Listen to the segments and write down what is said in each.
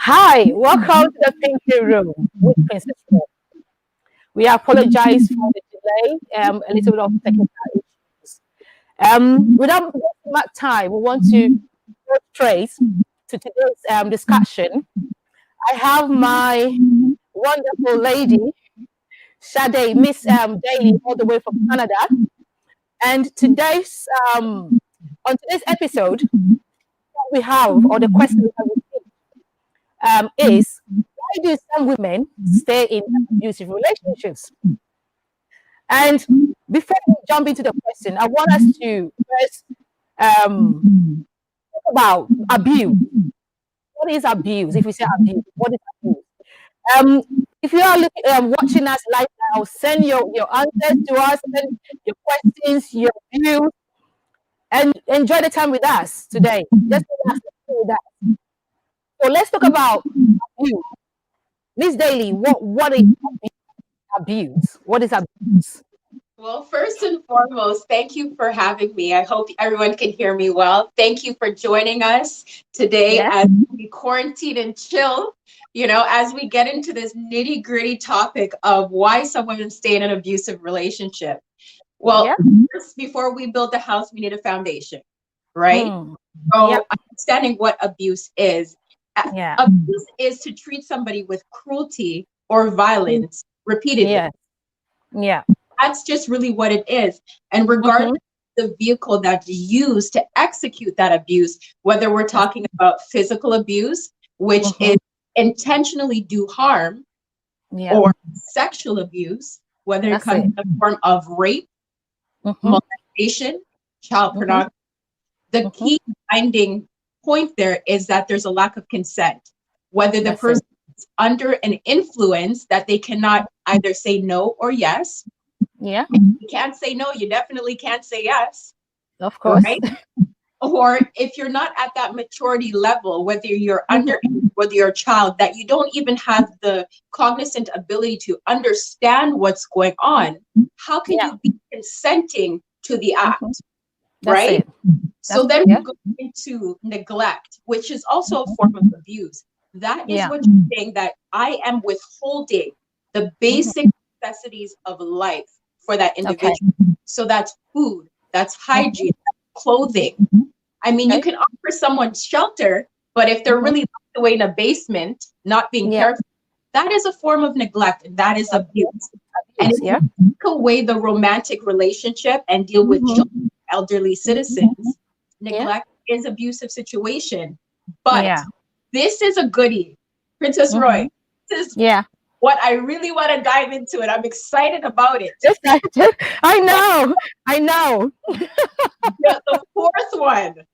Hi, welcome to the Pinky Room with Princess Mo. We apologize for the delay, a little bit of technical issues. Without wasting much time, we want to go straight to today's discussion. I have my wonderful lady, Sade, Miss Daly, all the way from Canada. And on today's episode, what we have, or the question that we is why do some women stay in abusive relationships? And before we jump into the question, I want us to first talk about abuse. What is abuse? If we say abuse, what is abuse? If you are watching us live now, send your answers to us, send your questions, your views, and enjoy the time with us today. Just relax with us. So let's talk about abuse. Miss Daly, what is abuse? What is abuse? Well, first and foremost, thank you for having me. I hope everyone can hear me well. Thank you for joining us today Yes. as we quarantine and chill, as we get into this nitty gritty topic of why some women stay in an abusive relationship. Well, Yeah. first, before we build a house, we need a foundation, right? Hmm. So, Yep. understanding what abuse is. Yeah. Abuse is to treat somebody with cruelty or violence repeatedly. Yeah. Yeah. That's just really what it is. And regardless Mm-hmm. of the vehicle that's used to execute that abuse, whether we're talking about physical abuse, which Mm-hmm. is intentionally do harm, Yeah. or sexual abuse, whether it That's comes it. in the form of rape, Mm-hmm. molestation, child Mm-hmm. pornography, the Mm-hmm. key binding point there is that there's a lack of consent, whether the That's it. person is under an influence that they cannot either say no or yes. Yeah. You can't say no, you definitely can't say yes, Of course. right? Or if you're not at that maturity level, whether you're Mm-hmm. under, whether you're a child, that you don't even have the cognizant ability to understand what's going on, how can Yeah. you be consenting to the Mm-hmm. act, That's right? it. So That's then we yeah. go into neglect, which is also a form of abuse. That is Yeah. what you're saying, that I am withholding the Mm-hmm. basic necessities of life for that Okay. individual. So that's food, that's Mm-hmm. hygiene, that's clothing. I mean, you Okay. can offer someone shelter, but if they're Mm-hmm. really locked away in a basement, not being Yeah. careful, that is a form of neglect. That is abuse. And Abuse. if Yeah. you take away the romantic relationship and deal with Mm-hmm. children, elderly citizens, Yeah. neglect is abusive situation. But Yeah. this is a goodie. Princess Mm-hmm. Roy, this is Yeah. what I really want to dive into, and I'm excited about it. I know. I know.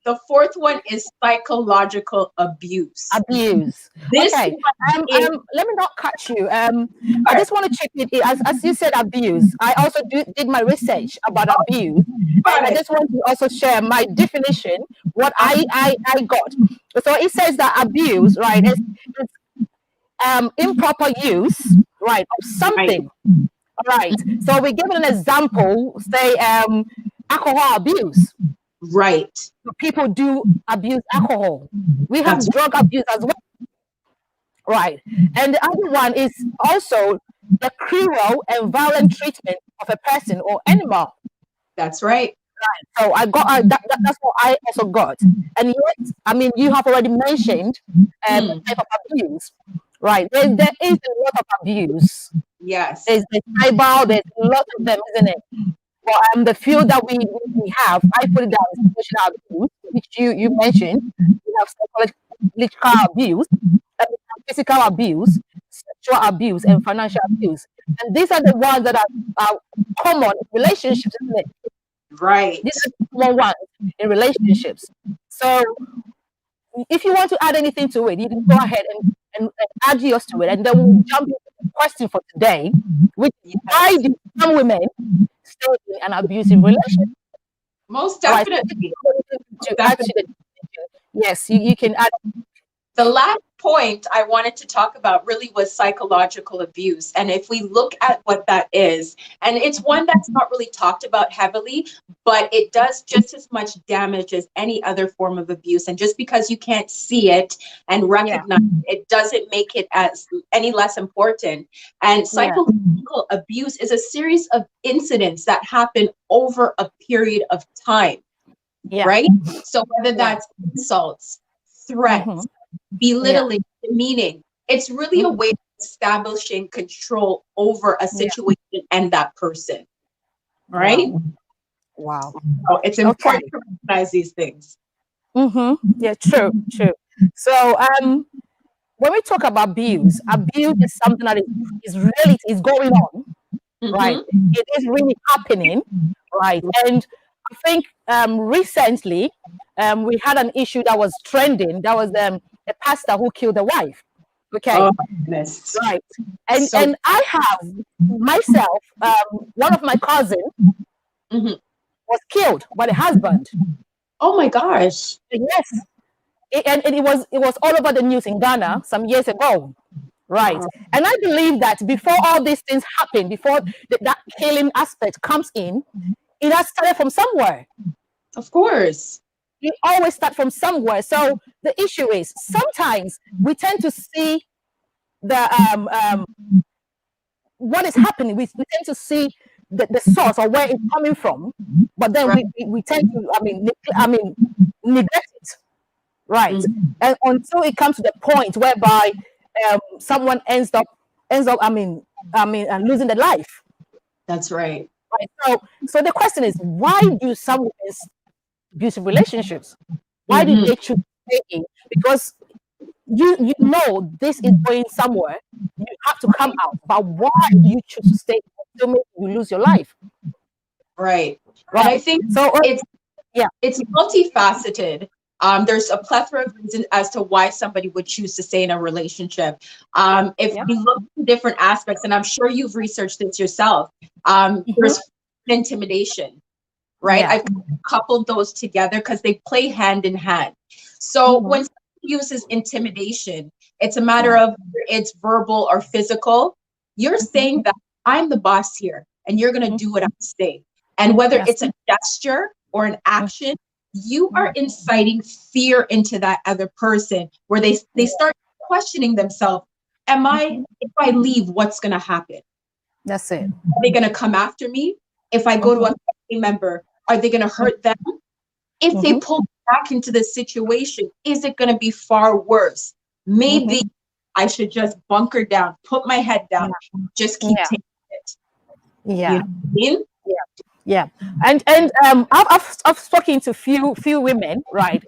The fourth one is psychological abuse. Abuse. This Okay. one is Let me not cut you. I just want to check it. As you said, abuse. I also did my research about abuse, and I got it. just want to also share my definition. What I got. So it says that abuse, right, is improper use, right, of Right, something. All right. So we give an example. Say alcohol abuse. right. People do abuse alcohol. We have That's drug abuse as well. Right. And the other one is also the cruel and violent treatment of a person or animal. that's right. So that's what I also got. And yet, I mean, you have already mentioned the Mm, type of abuse. Right. There is a lot of abuse. yes. There's the tribal, there's a lot of them, isn't it? Well, the field that we have, I put it down as emotional abuse, which you mentioned. We have psychological abuse, physical abuse, sexual abuse, and financial abuse. And these are the ones that are common in relationships, isn't it? Right. These are the common ones in relationships. So if you want to add anything to it, you can go ahead and add yours to it, and then we'll jump into the question for today, which is why Yes. do some women stay in an abusive relationship? Most All right, so if definitely. you have anything Most to add to definitely. the yes, you can add. The last point I wanted to talk about really was psychological abuse. And if we look at what that is, and it's one that's not really talked about heavily, but it does just as much damage as any other form of abuse. And just because you can't see it and recognize it, it doesn't make it as any less important. And psychological abuse is a series of incidents that happen over a period of time, right? So whether that's insults, threats, belittling, demeaning, it's really a way of establishing control over a situation and that person, right? Wow. So it's important to recognize these things. Yeah, true. So when we talk about abuse is something that is going on, right? It is really happening, right? And I think recently we had an issue that was trending. That was a pastor who killed a wife. Okay. Oh, goodness. Right. And I have myself, one of my cousins was killed by the husband. Oh my gosh. Yes. And it was all over the news in Ghana some years ago. Right. And I believe that before all these things happen, before that killing aspect comes in, it has started from somewhere. Of course. You always start from somewhere. So the issue is sometimes we tend to see the what is happening. We tend to see the source or where it's coming from, but then we tend to neglect it, right? And until it comes to the point whereby someone ends up losing their life. That's right. Right. So the question is, why do some women abusive relationships? Why do they choose to stay in? Because you know this is going somewhere. You have to come out. But why do you choose to stay until maybe you lose your life? Right. And I think it's multifaceted. There's a plethora of reasons as to why somebody would choose to stay in a relationship. If we look at different aspects, and I'm sure you've researched this yourself, there's intimidation, right? I've coupled those together because they play hand in hand. So when somebody uses intimidation, it's a matter of whether it's verbal or physical. You're saying that I'm the boss here and you're going to do what I say. And whether it's a gesture or an action, you are inciting fear into that other person where they start questioning themselves. If I leave, what's going to happen? That's it. Are they going to come after me? If I go to a family member, are they going to hurt them? If they pull back into the situation, is it going to be far worse? Maybe I should just bunker down, put my head down, just keep taking it. Yeah. You know what I mean? Yeah. And I've spoken to few women, right?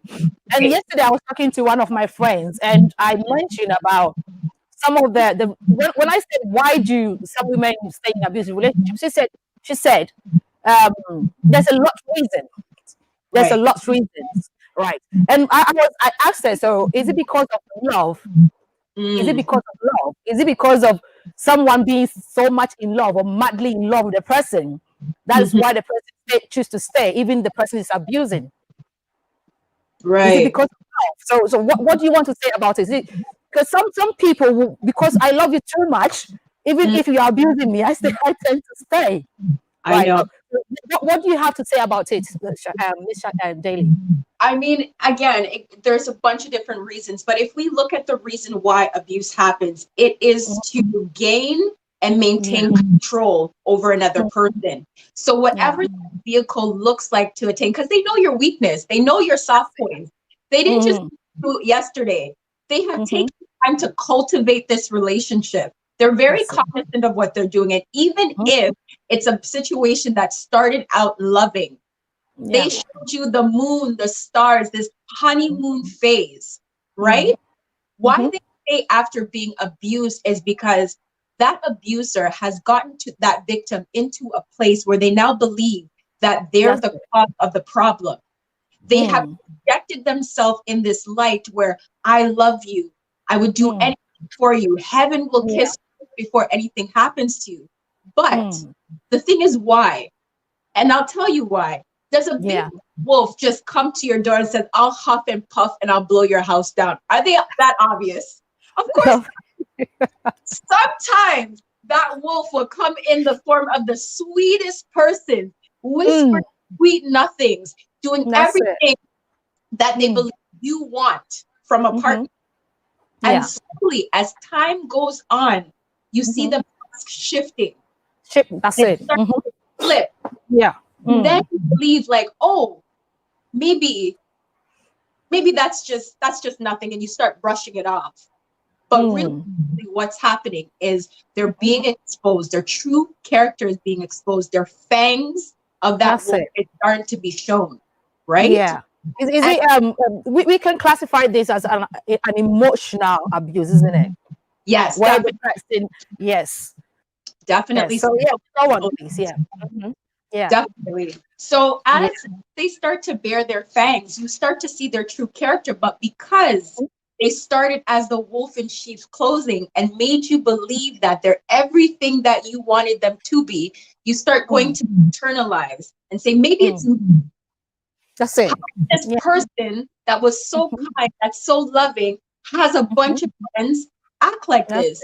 And yesterday I was talking to one of my friends, and I mentioned about some of the when I said, why do some women stay in abusive relationships? She said there's a lot of reasons. There's a lot of reasons, right? And I asked her, so is it because of love? Is it because of love? Is it because of someone being so much in love or madly in love with the person? That is why the person chooses to stay, even the person is abusing. Right. Is it because of love? So what do you want to say about it? Is it because some people will, because I love you too much, even if you are abusing me, I tend to stay. I know. What do you have to say about it, Ms. Daly? I mean, again, there's a bunch of different reasons, but if we look at the reason why abuse happens, it is to gain and maintain control over another person. So whatever the vehicle looks like to attain, because they know your weakness, they know your soft points. They didn't just do it yesterday. They have taken time to cultivate this relationship. They're very cognizant of what they're doing. And even if it's a situation that started out loving, they showed you the moon, the stars, this honeymoon phase, right? Why they stay after being abused is because that abuser has gotten to that victim into a place where they now believe that they're the cause of the problem. They have projected themselves in this light where I love you. I would do anything for you. Heaven will kiss you before anything happens to you. But the thing is why? And I'll tell you why. Does a big wolf just come to your door and says, I'll huff and puff and I'll blow your house down? Are they that obvious? Of course. Sometimes that wolf will come in the form of the sweetest person, whispering sweet nothings, doing everything that they believe you want from a partner. And slowly, as time goes on, you see the mask shifting. That's it. Flip. Yeah. And then you believe like, oh, maybe that's just nothing, and you start brushing it off. But really what's happening is they're being exposed. Their true character is being exposed. Their fangs of that wolf is starting to be shown, right? Yeah. Is it we can classify this as an emotional abuse, isn't it? Yes. Where the person, definitely. Yes. So go on, please. Yeah. Definitely. So as they start to bear their fangs, you start to see their true character. But because they started as the wolf in sheep's clothing and made you believe that they're everything that you wanted them to be, you start going to internalize and say, maybe it's me. That's it. This person that was so kind, that's so loving, has a bunch of friends act like this.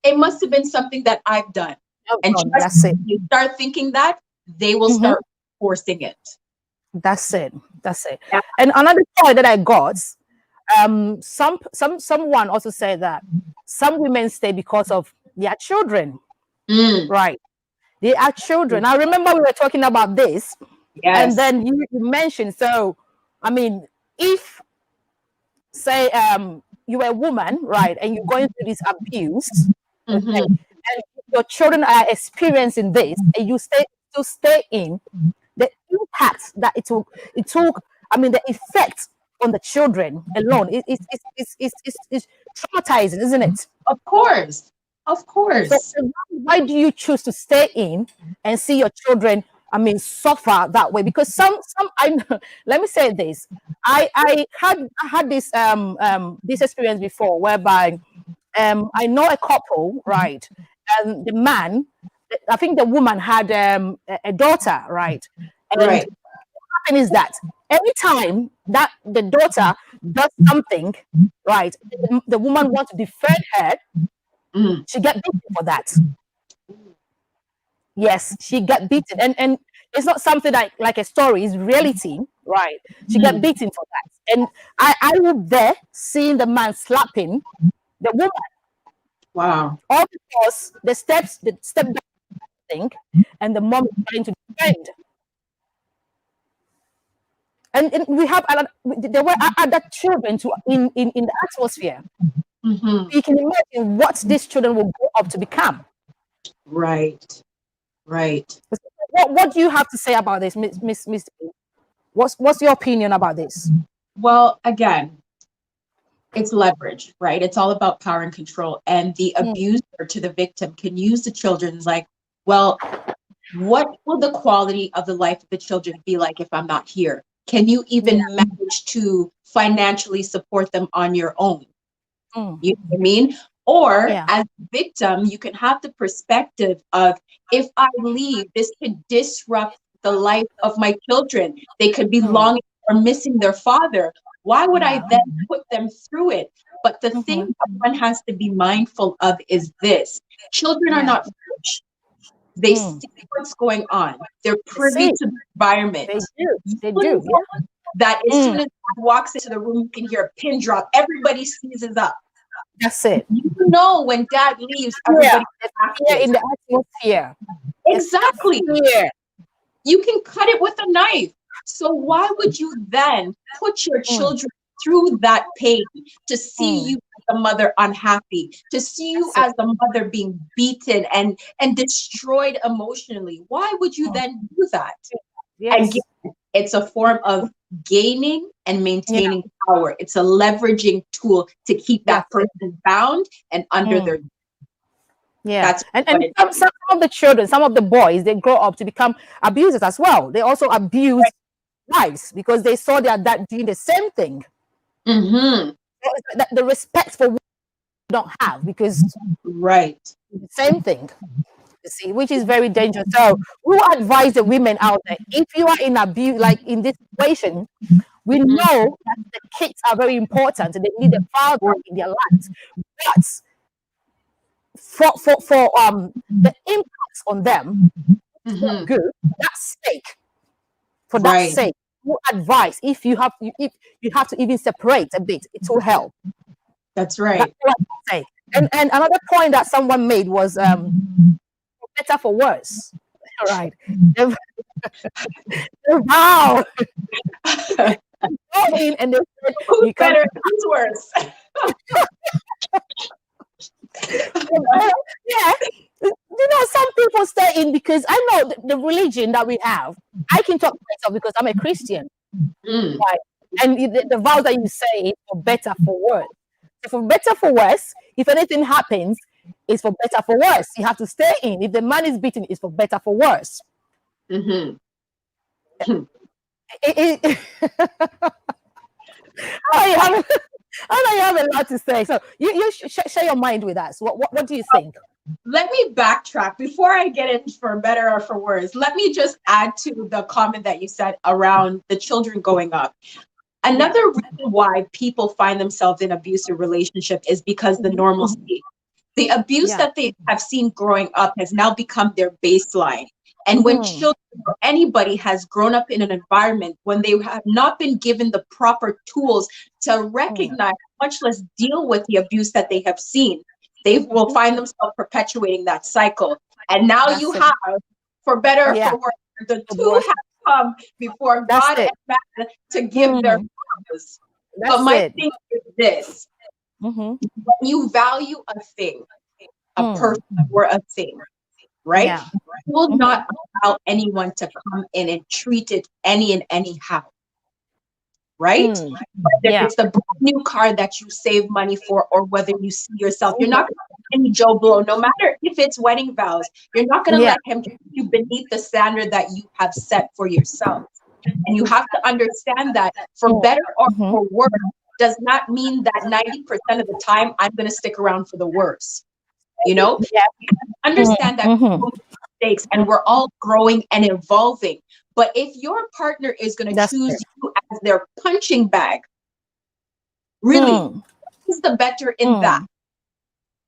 It must have been something that I've done. And that's it. You start thinking that, they will start forcing it. That's it. Yeah. And another point that I got, someone also said that some women stay because of their children. Right. They are children. I remember we were talking about this. And then you mentioned, so I mean, if say you're a woman, right, and you're going through this abuse, and your children are experiencing this, and you stay in, the impact that it took, I mean, the effect on the children alone is traumatizing, isn't it? Of course. So why do you choose to stay in and see your children, I mean, suffer that way? Because let me say this. I had this this experience before, whereby I know a couple, right? And the man, I think the woman had a daughter, right? And what happened is that anytime that the daughter does something, right, the woman wants to defend her, she get beaten for that. Yes, she got beaten, and it's not something like a story; it's reality, right? She got beaten for that, and I was there seeing the man slapping the woman. Wow! All because the step thing, and the mom is trying to defend. And we have there were other children in the atmosphere. You can imagine what these children will grow up to become. Right. What do you have to say about this, Miss? What's your opinion about this? Well, again, it's leverage, right? It's all about power and control. And the abuser to the victim can use the children's like, well, what will the quality of the life of the children be like if I'm not here? Can you even manage to financially support them on your own? You know what I mean? Or as a victim, you can have the perspective of, if I leave, this could disrupt the life of my children. They could be longing or missing their father. Why would I then put them through it? But the thing that one has to be mindful of is this. Children are not foolish. They see what's going on. They're privy to the environment. They do. That as soon as dad walks into the room, you can hear a pin drop. Everybody seizes up. That's it. You know when dad leaves, everybody in the atmosphere. Exactly. You can cut it with a knife. So why would you then put your children through that pain, to see you as a mother unhappy, to see you as a mother being beaten and destroyed emotionally? Why would you then do that? Again, it's a form of gaining and maintaining power. It's a leveraging tool to keep that person bound and under their. That's and some of the children, some of the boys, they grow up to become abusers as well. They also abuse wives because they saw their dad doing the same thing. The respect for women don't have, because the same thing. you see, which is very dangerous. So we will advise the women out there, if you are in abuse, like in this situation, we know that the kids are very important and they need a father in their lives. But for the impacts on them, it's not good. For that sake, for that Right. sake, we advise if you have to even separate a bit, it will help. That's That's right. what I say. And another point that someone made was better for worse. All right. Wow. And they said Who's you can better? Who's worse? yeah. Some people stay in because I know the religion that we have. I can talk myself because I'm a Christian, right? And the vow that you say is for better for worse. So for better for worse, if anything happens, it's for better for worse. You have to stay in. If the man is beaten, it's for better for worse. Mm-hmm. I know you have a lot to say. So you share your mind with us. What do you think? Let me backtrack before I get into for better or for worse. Let me just add to the comment that you said around the children growing up. Another reason why people find themselves in abusive relationship is because the normalcy, the abuse that they have seen growing up has now become their baseline. And when children or anybody has grown up in an environment when they have not been given the proper tools to recognize, much less deal with the abuse that they have seen, they will find themselves perpetuating that cycle. And now you have, for better or for worse, the two have come before God and man to give their promise. But my thing is this: when you value a thing, a person or a thing, right? You will not allow anyone to come in and treat it any and anyhow. Right? Whether it's the brand new car that you save money for, or whether you see yourself, you're not going to let any Joe Blow, no matter if it's wedding vows, you're not going to let him treat you beneath the standard that you have set for yourself. And you have to understand that for better or for worse does not mean that 90% of the time I'm going to stick around for the worse. Understand that people make mistakes and we're all growing and evolving. But if your partner is going to choose you as their punching bag, really, who's the better in that?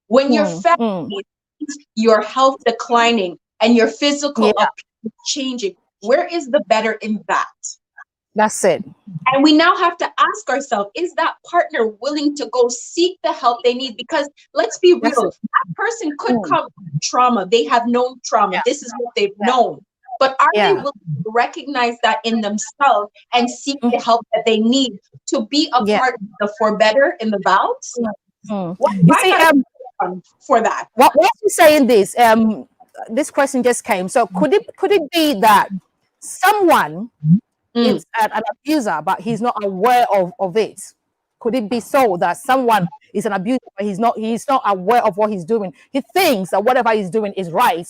When your family, your health declining and your physical appearance changing, where is the better in that? That's it. And we now have to ask ourselves, is that partner willing to go seek the help they need? Because let's be real, that person could come from trauma. They have known trauma. This is what they've known. But are they willing to recognize that in themselves and seek the help that they need to be a part of the for better in the vows? You see, for that. What you saying this? This question just came. So could it be that someone is an abuser, but he's not aware of it? Could it be so that someone is an abuser, but he's not aware of what he's doing? He thinks that whatever he's doing is right.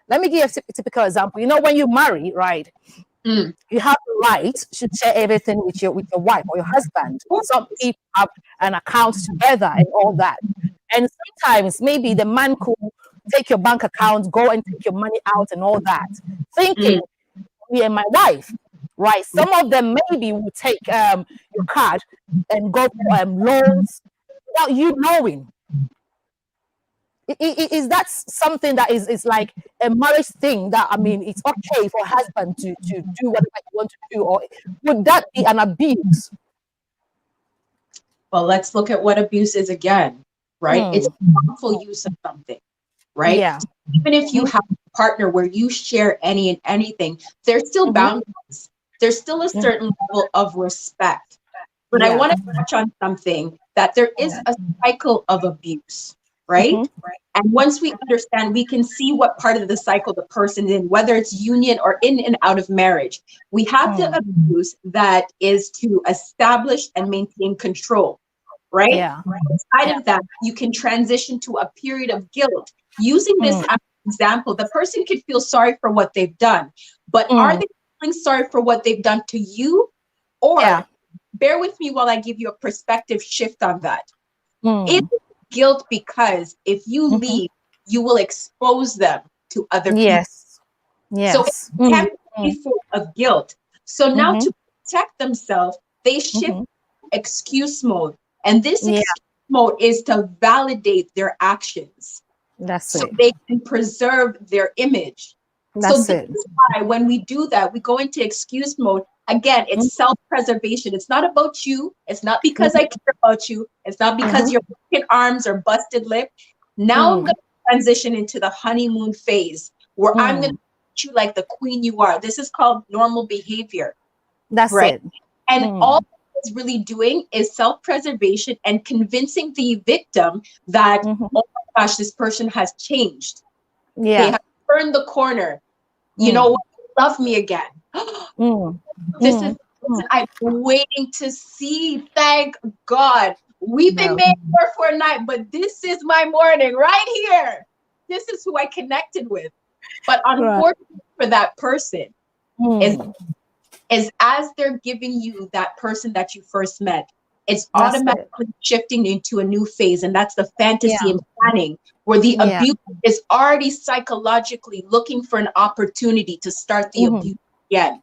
Let me give a typical example. When you marry, right, you have the right to share everything with your wife or your husband. Some people have an account together and all that. And sometimes maybe the man could take your bank account, go and take your money out and all that, thinking, me and my wife, right? Some of them maybe will take your card and go for loans without you knowing. Is that something that is like a marriage thing that, it's okay for a husband to do whatever he wants to do, or would that be an abuse? Well, let's look at what abuse is again, right? It's harmful use of something, right? Yeah. So even if you have a partner where you share any and anything, there's still boundaries. There's still a certain level of respect. But I want to touch on something, that there is a cycle of abuse. Right? And once we understand, we can see what part of the cycle the person's in, whether it's union or in and out of marriage. We have the abuse that is to establish and maintain control, right? Outside of that, you can transition to a period of guilt. Using this as an example, the person could feel sorry for what they've done, but are they feeling sorry for what they've done to you? Or bear with me while I give you a perspective shift on that. Is guilt because if you leave, you will expose them to other people. Yes. So Yes. it can be full of guilt. So now to protect themselves, they shift excuse mode. And this excuse mode is to validate their actions. That's So it. they can preserve their image. So That's this it. is why when we do that, we go into excuse mode. Again, it's self-preservation. It's not about you. It's not because I care about you. It's not because your broken arms or busted lip. Now I'm going to transition into the honeymoon phase where I'm going to treat you like the queen you are. This is called normal behavior. That's right? it. And all it's really doing is self-preservation and convincing the victim that, oh my gosh, this person has changed. They have turned the corner. You know what? Love me again. This is I've been waiting to see. Thank God. We've been made for a night, but this is my morning right here. This is who I connected with. But unfortunately for that person is as they're giving you that person that you first met, it's automatically shifting into a new phase. And that's the fantasy and planning, where the abuse is already psychologically looking for an opportunity to start the abuse again.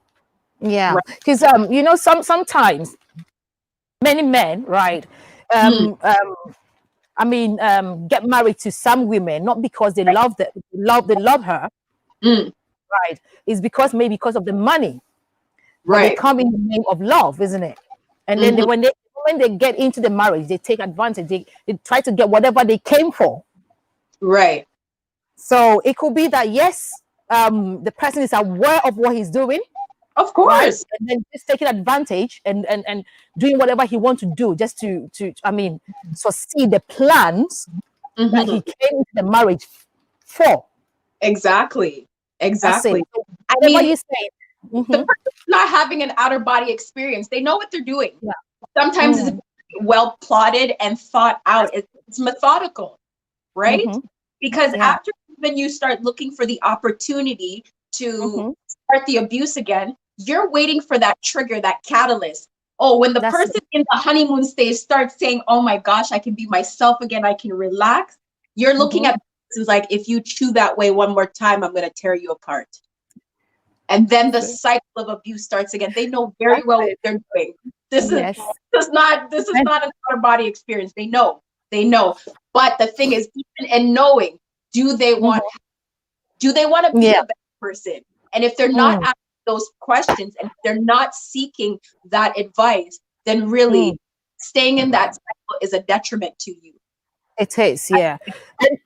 Yeah, because you know, sometimes many men, right? I mean, get married to some women not because they love her, right? It's because maybe because of the money, but they come in the name of love, isn't it? And then when they get into the marriage, they take advantage. They try to get whatever they came for. Right. So it could be that yes, the person is aware of what he's doing. Of course. Right? And then just taking advantage and doing whatever he wants to do just to succeed the plans that he came into the marriage for. Exactly. Exactly. So whatever you say. The person's not having an outer body experience. They know what they're doing. Yeah. Sometimes it's well plotted and thought out. It's methodical, right? Because after when you start looking for the opportunity to start the abuse again, you're waiting for that trigger, that catalyst. Oh, when the person in the honeymoon stage starts saying, oh my gosh, I can be myself again, I can relax. You're looking at this like, if you chew that way one more time, I'm going to tear you apart. And then the cycle of abuse starts again. They know very well what they're doing. This is not an outer body experience. They know. But the thing is, even in knowing, do they want to be a better person? And if they're not asking those questions and they're not seeking that advice, then really staying in that cycle is a detriment to you. It is, yeah. And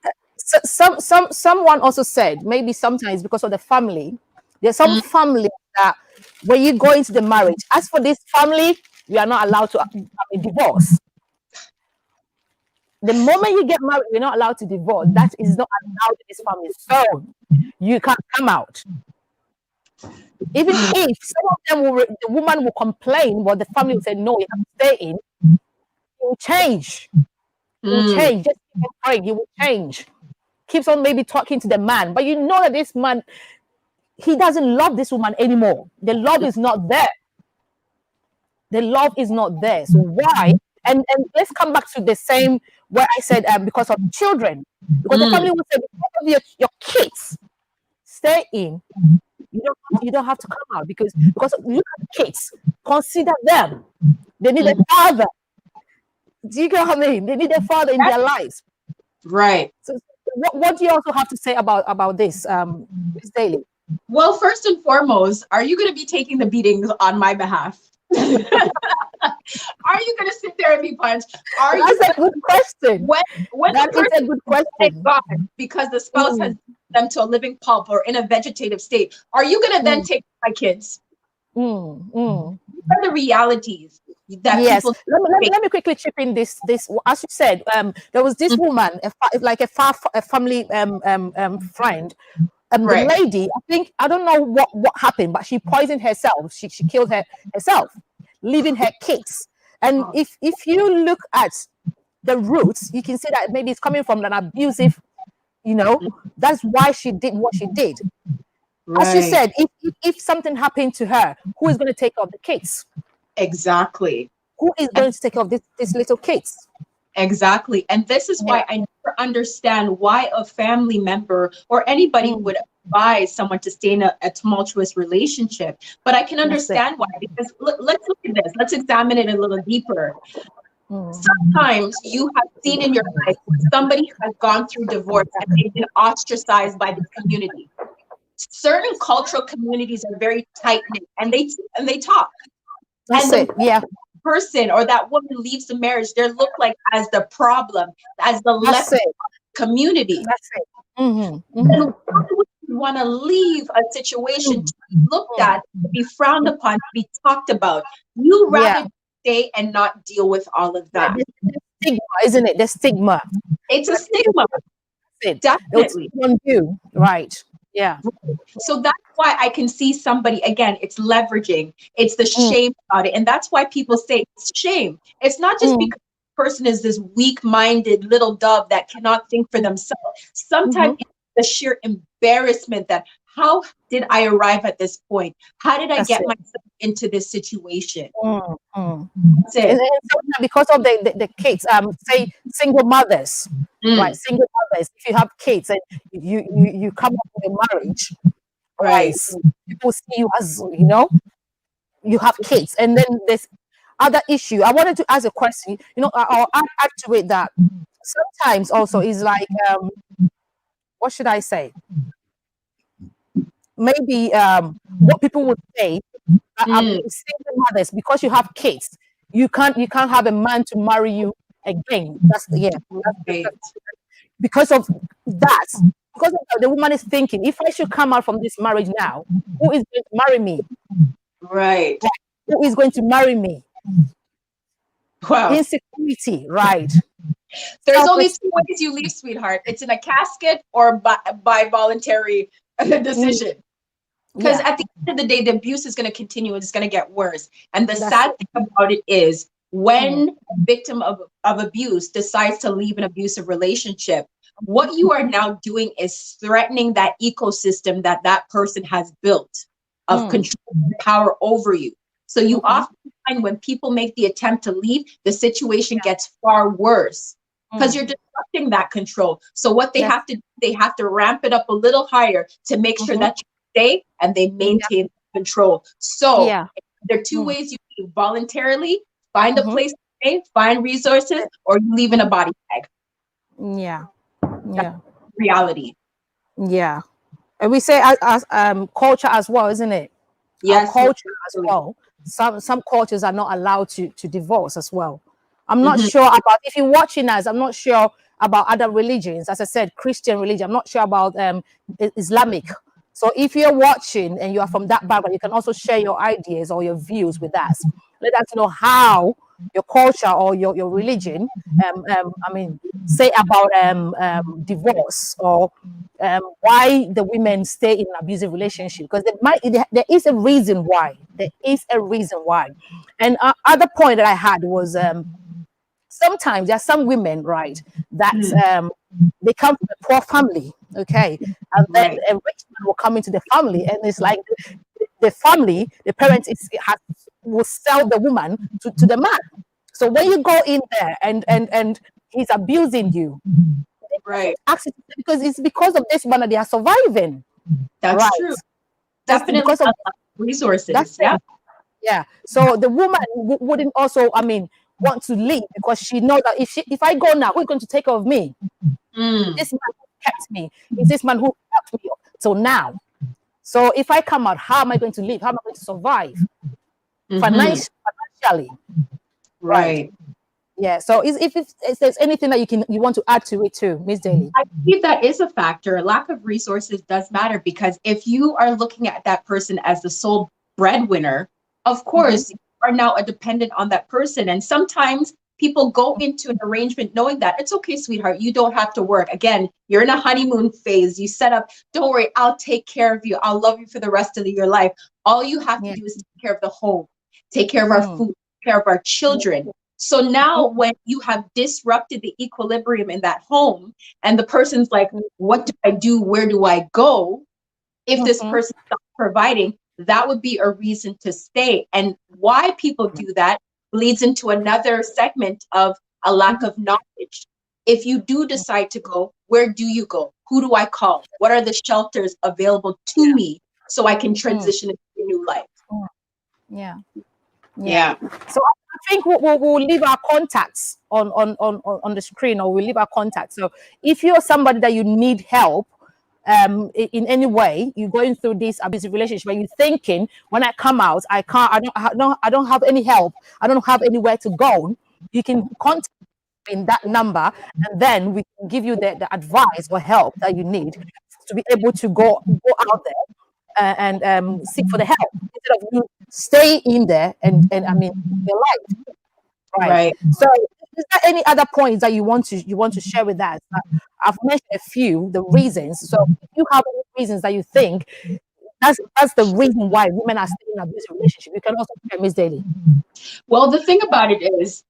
someone also said maybe sometimes because of the family. There's some family that when you go into the marriage, as for this family, you are not allowed to have a divorce. The moment you get married, you're not allowed to divorce. That is not allowed in this family. So you can't come out. Even if some of them the woman will complain, but the family will say, no, you have to stay in. It will change. It will change. Just keep on praying. He will change. Keeps on maybe talking to the man. But you know that this man, he doesn't love this woman anymore. The love is not there. The love is not there. So why? And let's come back to the same where I said because of children. Because the family will say, because of your kids, stay in. You don't have to come out because look at the kids. Consider them. They need a father. Do you get what I mean? They need a father in their lives. Right. So what do you also have to say about this, Ms. Daly? Well, first and foremost, are you going to be taking the beatings on my behalf? Are you going to sit there and be punched? That's a good question. When that is a good question. God, because the spouse has them to a living pulp or in a vegetative state, are you going to then take my kids? These are the realities that people. Let me quickly chip in this. As you said, there was this woman, a family friend. The lady, I don't know what happened, but she poisoned herself. She killed herself, leaving her kids. And if you look at the roots, you can see that maybe it's coming from an abusive, that's why she did what she did. As you said, if something happened to her, who is going to take care of the kids? Exactly. Who is going to take care of these little kids? Exactly. And this is why I never understand why a family member or anybody would advise someone to stay in a tumultuous relationship. But I can That's it. understand why, because let's look at this. Let's examine it a little deeper. Mm. Sometimes you have seen in your life where somebody has gone through divorce and they've been ostracized by the community. Certain cultural communities are very tight knit, and they talk. That's And the it. Yeah. person or that woman leaves the marriage, they're looked like as the problem, as the That's leper it. community. That's it. Mm-hmm. Then Mm-hmm. why would you want to leave a situation to be looked at, to be frowned upon, to be talked about? You Yeah. rather stay and not deal with all of that. The stigma, isn't it? The stigma. It's a That you- stigma, It. It's definitely. on you. Right. Yeah. So that's why I can see somebody, again, it's leveraging, it's the Mm. shame about it. And that's why people say it's shame. It's not just Mm. because the person is this weak-minded little dove that cannot think for themselves. Mm-hmm. Sometimes it's the sheer embarrassment that, how did I arrive at this point? How did I That's get it. myself into this situation? Mm. Mm. That's it. And sometimes because of the kids, say single mothers, right? Mm, Single mothers, if you have kids and you come up with a marriage, right? right. People see you as, you have kids, and then there's other issue. I wanted to ask a question. I'll add to it that sometimes also is like, what should I say? Maybe what people would say Mm, single mothers, because you have kids, you can't have a man to marry you again. That's the yeah. right. Because of that, because of that, the woman is thinking, if I should come out from this marriage now, who is going to marry me? Right. Who is going to marry me? Wow. Insecurity, right? There's only Self-esteem. two ways you leave, sweetheart. It's in a casket or by voluntary decision. Because Yeah, at the end of the day, the abuse is going to continue and it's going to get worse. And the that's sad thing about it is mm, when a victim of abuse decides to leave an abusive relationship, what you are now doing is threatening that ecosystem that that person has built of mm, control and power over you. So you mhm, often find when people make the attempt to leave, the situation gets far worse because mm. you're disrupting that control. So what they That's have to do, they have to ramp it up a little higher to make sure mhm, that you stay and they yeah, maintain control. So yeah, there are two mm, ways you can voluntarily find a mhm, place to stay, find resources, or you leave in a body bag. yeah, That's yeah, reality. yeah. And we say as culture as well, isn't it? Our Yes, most culture as definitely. well. Some cultures are not allowed to divorce as well. I'm not Mhm. sure about, if you're watching us, I'm not sure about other religions. As I said, Christian religion. I'm not sure about Islamic. So if you're watching and you are from that background, you can also share your ideas or your views with us. Let us know how your culture or your religion, say about divorce, or why the women stay in an abusive relationship, because there is a reason why. There is a reason why. And other point that I had was, sometimes there are some women, right, that Mm, they come from a poor family, okay, and then right. a rich man will come into the family, and it's like the family, the parents will sell the woman to the man. So when you go in there and he's abusing you, they Right. ask you, because it's because of this man that they are surviving, That's right? true. That's Definitely because of a lot of that's resources. it. Yeah. Yeah. So the woman wouldn't also, want to leave, because she knows that if I go now, who's going to take care of me? Mm, This man who kept me is this man who helped me till now. So if I come out, how am I going to live? How am I going to survive mhm. financially? Right. Right. Yeah. So if there's anything that you want to add to it too, Miss Daly. I believe that is a factor. Lack of resources does matter because if you are looking at that person as the sole breadwinner, of Mm-hmm. course, you are now a dependent on that person. And sometimes people go into an arrangement knowing that it's okay, sweetheart, you don't have to work. Again, you're in a honeymoon phase. You set up, don't worry, I'll take care of you. I'll love you for the rest of your life. All you have to Yeah. do is take care of the home, take care of our Mm. food, take care of our children. So now when you have disrupted the equilibrium in that home, and the person's like, what do I do? Where do I go? If this Mm-hmm. person stops providing, that would be a reason to stay. And why people do that leads into another segment of a lack of knowledge. If you do decide to go, where do you go? Who do I call? What are the shelters available to me so I can transition into a new life? Yeah. Yeah. So I think we'll leave our contacts on the screen, or we'll leave our contacts. So if you're somebody that you need help in any way, you're going through this abusive relationship and you're thinking, when I come out, I don't have any help, I don't have anywhere to go, you can contact in that number, and then we can give you the advice or help that you need to be able to go out there and seek for the help, instead of you stay in there and I mean your life, right? So is there any other points that you want to share with us? I've mentioned a few the reasons. So if you have any reasons that you think that's the reason why women are still in abusive relationship, you can also share, Miss Daly. Well, the thing about it is,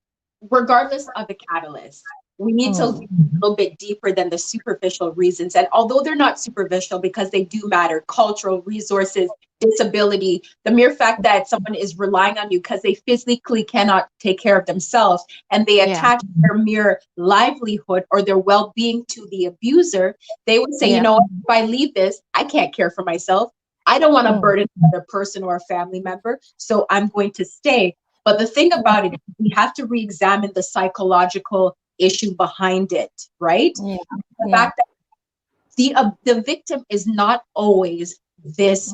regardless of the catalyst, we need to look a little bit deeper than the superficial reasons. And although they're not superficial, because they do matter, cultural resources, disability, the mere fact that someone is relying on you because they physically cannot take care of themselves, and they attach their mere livelihood or their well-being to the abuser, they would say, you know, if I leave this, I can't care for myself. I don't want to burden another person or a family member, so I'm going to stay. But the thing about it is, we have to re-examine the psychological issue behind it, right? The fact that the victim is not always this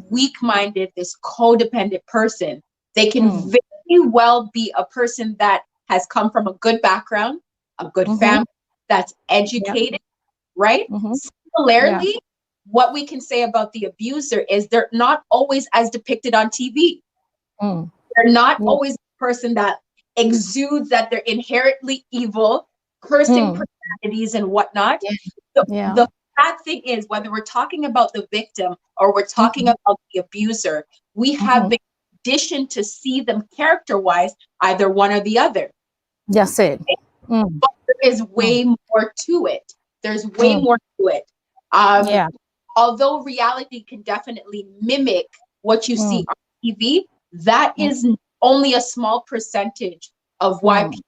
weak-minded, this codependent person. They can very well be a person that has come from a good background, a good family, that's educated, right? Similarly, what we can say about the abuser is they're not always as depicted on TV. They're not always the person that exudes that they're inherently evil, cursing personalities and whatnot. The bad thing is, whether we're talking about the victim or we're talking about the abuser, we have been conditioned to see them character-wise, either one or the other. That's it. But there is way more to it. There's way more to it. Although reality can definitely mimic what you see on TV, that is only a small percentage of why people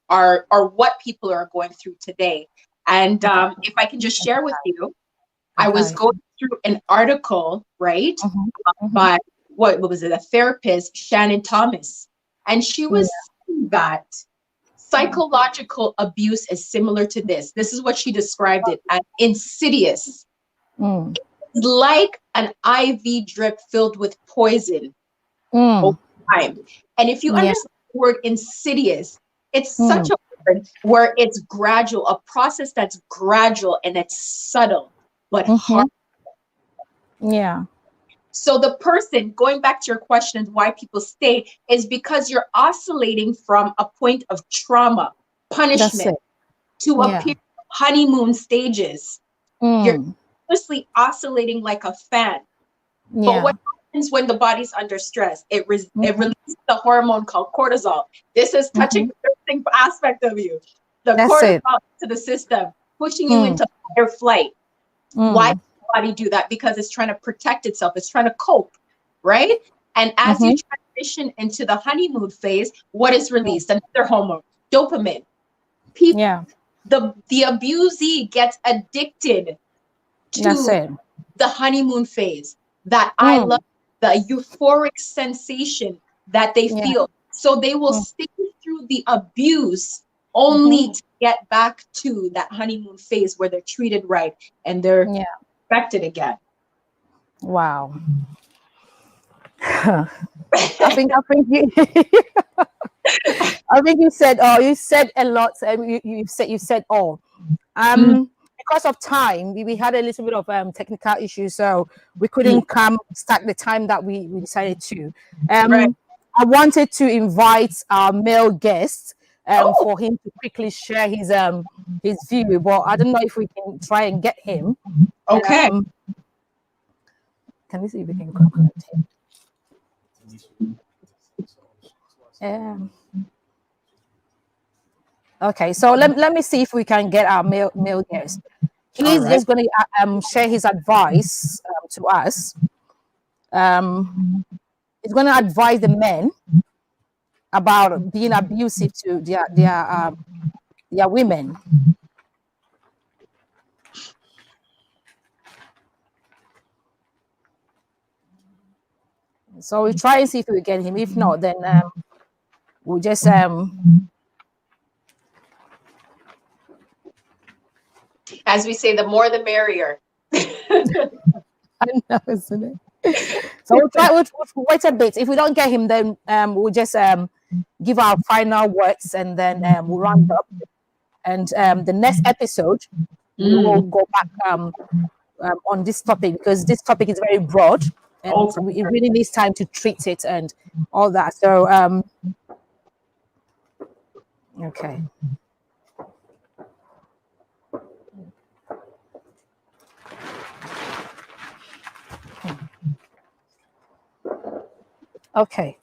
are, or what people are going through today. And if I can just share with you, I was going through an article, right, by what was it, a therapist, Shannon Thomas, and she was saying that psychological abuse is similar to this. This is what she described it as: insidious. It's like an IV drip filled with poison over time. And if you understand the word insidious, it's such a word where it's gradual, a process that's gradual and it's subtle, but hard. So the person, going back to your question, why people stay, is because you're oscillating from a point of trauma, punishment, to a period of honeymoon stages. You're constantly oscillating like a fan. But what happens when the body's under stress? It releases the hormone called cortisol. This is touching the aspect of you. The cortisol to the system, pushing you into fight or flight. Why does the body do that? Because it's trying to protect itself. It's trying to cope, right? And as you transition into the honeymoon phase, what is released? Another hormone, dopamine. People, the abusee gets addicted to the honeymoon phase. That I love, the euphoric sensation that they feel. So they will stick through the abuse only to get back to that honeymoon phase where they're treated right and they're respected again. Wow. I think you I think you said a lot. You said all. Because of time, we had a little bit of technical issues, so we couldn't start the time that we decided to. I wanted to invite our male guest for him to quickly share his view, but I don't know if we can try and get him. Okay. Can we see if we can connect him? Okay, so let me see if we can get our male guest. He's just going to share his advice to us. He's going to advise the men about being abusive to their women. So we try and see if we get him. If not, then we'll just as we say, the more the merrier. I know, isn't it? So we'll try. We'll wait a bit. If we don't get him, then we'll just give our final words, and then we'll round up. And the next episode, we will go back on this topic, because this topic is very broad, and it really needs time to treat it and all that. So okay. Okay.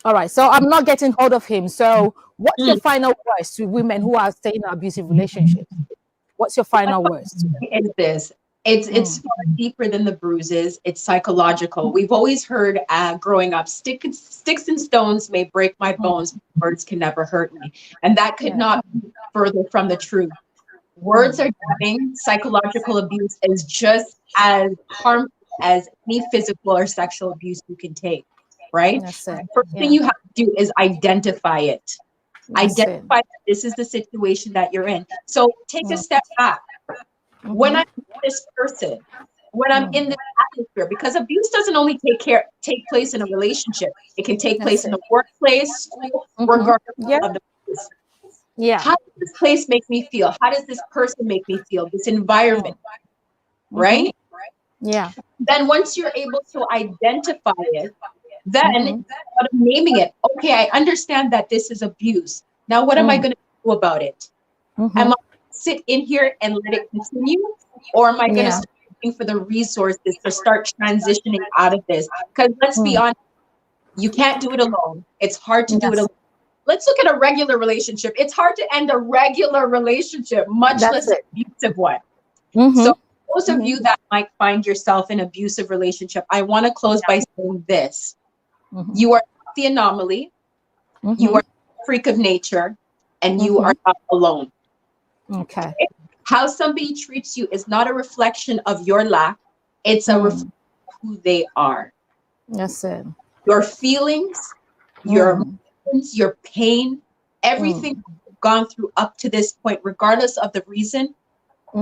All right. So I'm not getting hold of him. So what's your final words to women who are staying in abusive relationships? What's your final words? Is this? It's far deeper than the bruises. It's psychological. We've always heard growing up, sticks and stones may break my bones, words can never hurt me. And that could not be further from the truth. Words are damning. Psychological abuse is just as harmful as any physical or sexual abuse you can take, right? The first thing you have to do is identify it. Identify that this is the situation that you're in. So take a step back. When I'm with this person, when I'm in this atmosphere, because abuse doesn't only take place in a relationship, it can take place in the workplace, school, regardless of the place. How does this place make me feel? How does this person make me feel? This environment, right? Then once you're able to identify it, then naming it. Okay, I understand that this is abuse. Now, what am I going to do about it? Am I going to sit in here and let it continue? Or am I going to start looking for the resources to start transitioning out of this? Because let's be honest, you can't do it alone. It's hard to do it alone. Let's look at a regular relationship. It's hard to end a regular relationship, much less an abusive one. So those of you that might find yourself in an abusive relationship, I want to close by saying this. You are not the anomaly. You are a freak of nature, and you are not alone. Okay. How somebody treats you is not a reflection of your lack. It's a reflection of who they are. That's it. Your feelings, your emotions, your pain, everything you've gone through up to this point, regardless of the reason,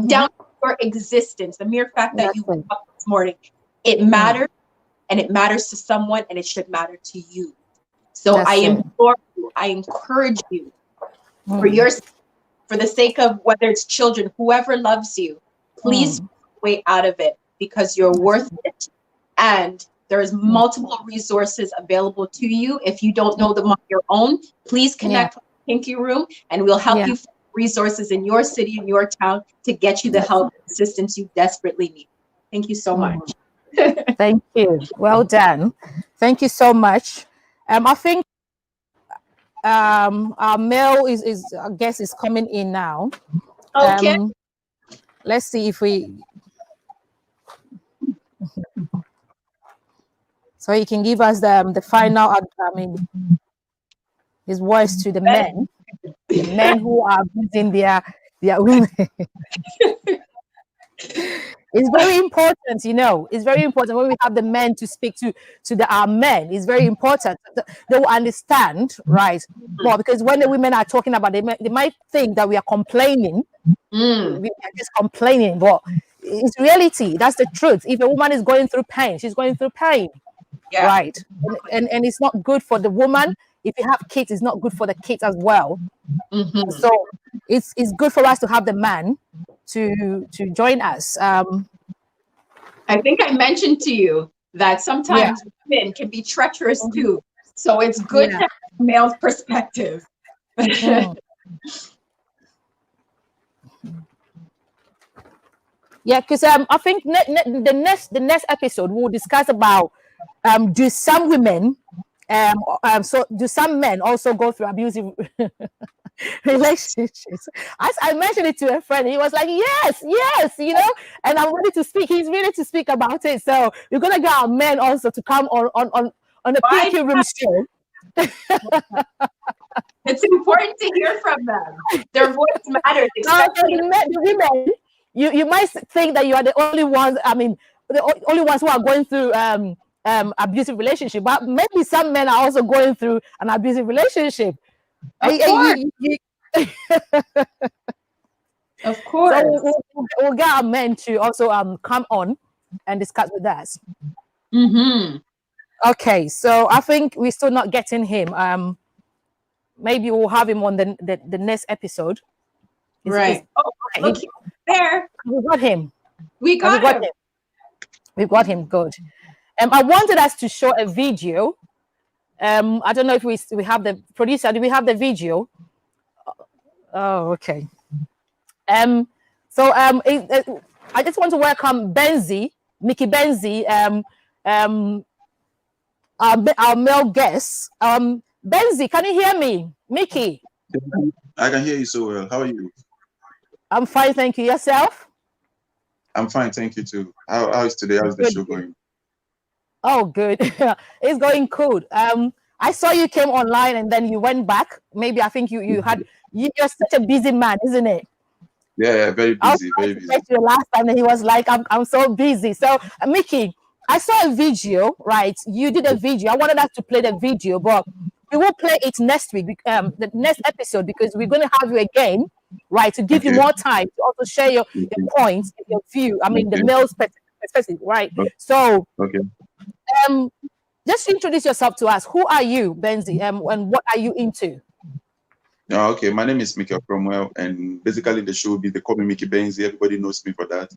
down to your existence, the mere fact that you woke up this morning, it matters, and it matters to someone, and it should matter to you. So I implore you, I encourage you, for the sake of whether it's children, whoever loves you, please find a way out of it, because you're worth it. And there's multiple resources available to you. If you don't know them on your own, please connect with the Pinky Room, and we'll help you find resources in your city, in your town, to get you the help and assistance you desperately need. Thank you so much. Thank you. Well done. Thank you so much. I think our mail is I guess is coming in now. Okay. Let's see if we so he can give us the final his words to the men who are abusing their women. It's very important, you know. It's very important when we have the men to speak to our men. It's very important. They will understand, right? More, because when the women are talking about it, they might think that we are complaining. We are just complaining, but it's reality. That's the truth. If a woman is going through pain, she's going through pain, right? And it's not good for the woman. If you have kids, it's not good for the kids as well. So it's good for us to have the man to join us. I think I mentioned to you that sometimes women can be treacherous too. So it's good to have a male's perspective. Yeah, because I think the next episode we'll discuss about do some women so do some men also go through abusive relationships. As I mentioned it to a friend, he was like, yes, yes, you know, and I'm ready to speak. He's ready to speak about it. So we're gonna get our men also to come on the Why? Pinky Room show. It's important to hear from them. Their voice matters, Now, especially. the women, you might think that you are the only ones. I mean, the only ones who are going through abusive relationship, but maybe some men are also going through an abusive relationship. Of course. Of So course. we'll get our men to also come on and discuss with us. Mm-hmm. Okay, so I think we're still not getting him. Maybe we'll have him on the next episode. Right. Oh, Okay, look there. we got him. We got him. We got him. Good. I wanted us to show a video. I don't know if we have the producer. Do we have the video? Oh, okay. I just want to welcome Benzi, Mickey Benzi, our male guest. Benzi, can you hear me? Mickey? I can hear you so well. How are you? I'm fine, thank you. Yourself? I'm fine, thank you too. How is today? How's the show going? Oh, good. It's going good. I saw you came online and then you went back. Maybe I think you're such a busy man, isn't it? Yeah, very busy, very busy. You last time and he was like, I'm so busy. So Mickey, I saw a video, right? You did a video. I wanted us to play the video, but we will play it next week, the next episode, because we're going to have you again, right? To give you more time to also share your points, your view. I mean, the male's perspective, right? So, just introduce yourself to us. Who are you, Benzi, and what are you into? Okay, my name is Mickey Cromwell, and basically the show will be, they call me Mickey Benzi. Everybody knows me for that.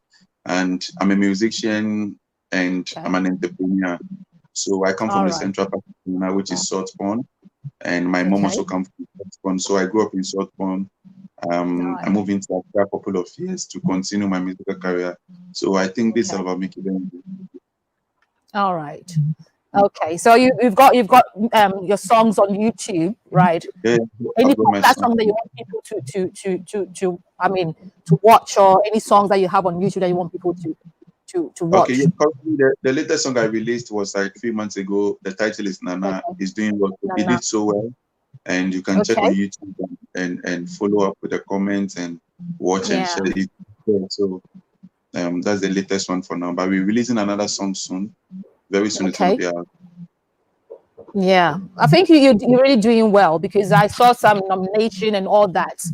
And I'm a musician and I'm an entrepreneur. So I come from the Central Africa, which is Southbourne, and my mom also comes from Southbourne. So I grew up in Southbourne. I moved into Accra a couple of years to continue my musical career. So I think this is about Mickey Benzi. All right. Okay, so you've got your songs on YouTube, right? Yeah, any popular song that you want people to watch, or any songs that you have on YouTube that you want people to watch? Okay, the latest song I released was like 3 months ago. The title is Nana. It's doing well. It did so well, and you can check on YouTube and follow up with the comments and watch and share it. So that's the latest one for now. But we're releasing another song soon. Very soon it's going to be out. Yeah, I think you're really doing well, because I saw some nomination and all that.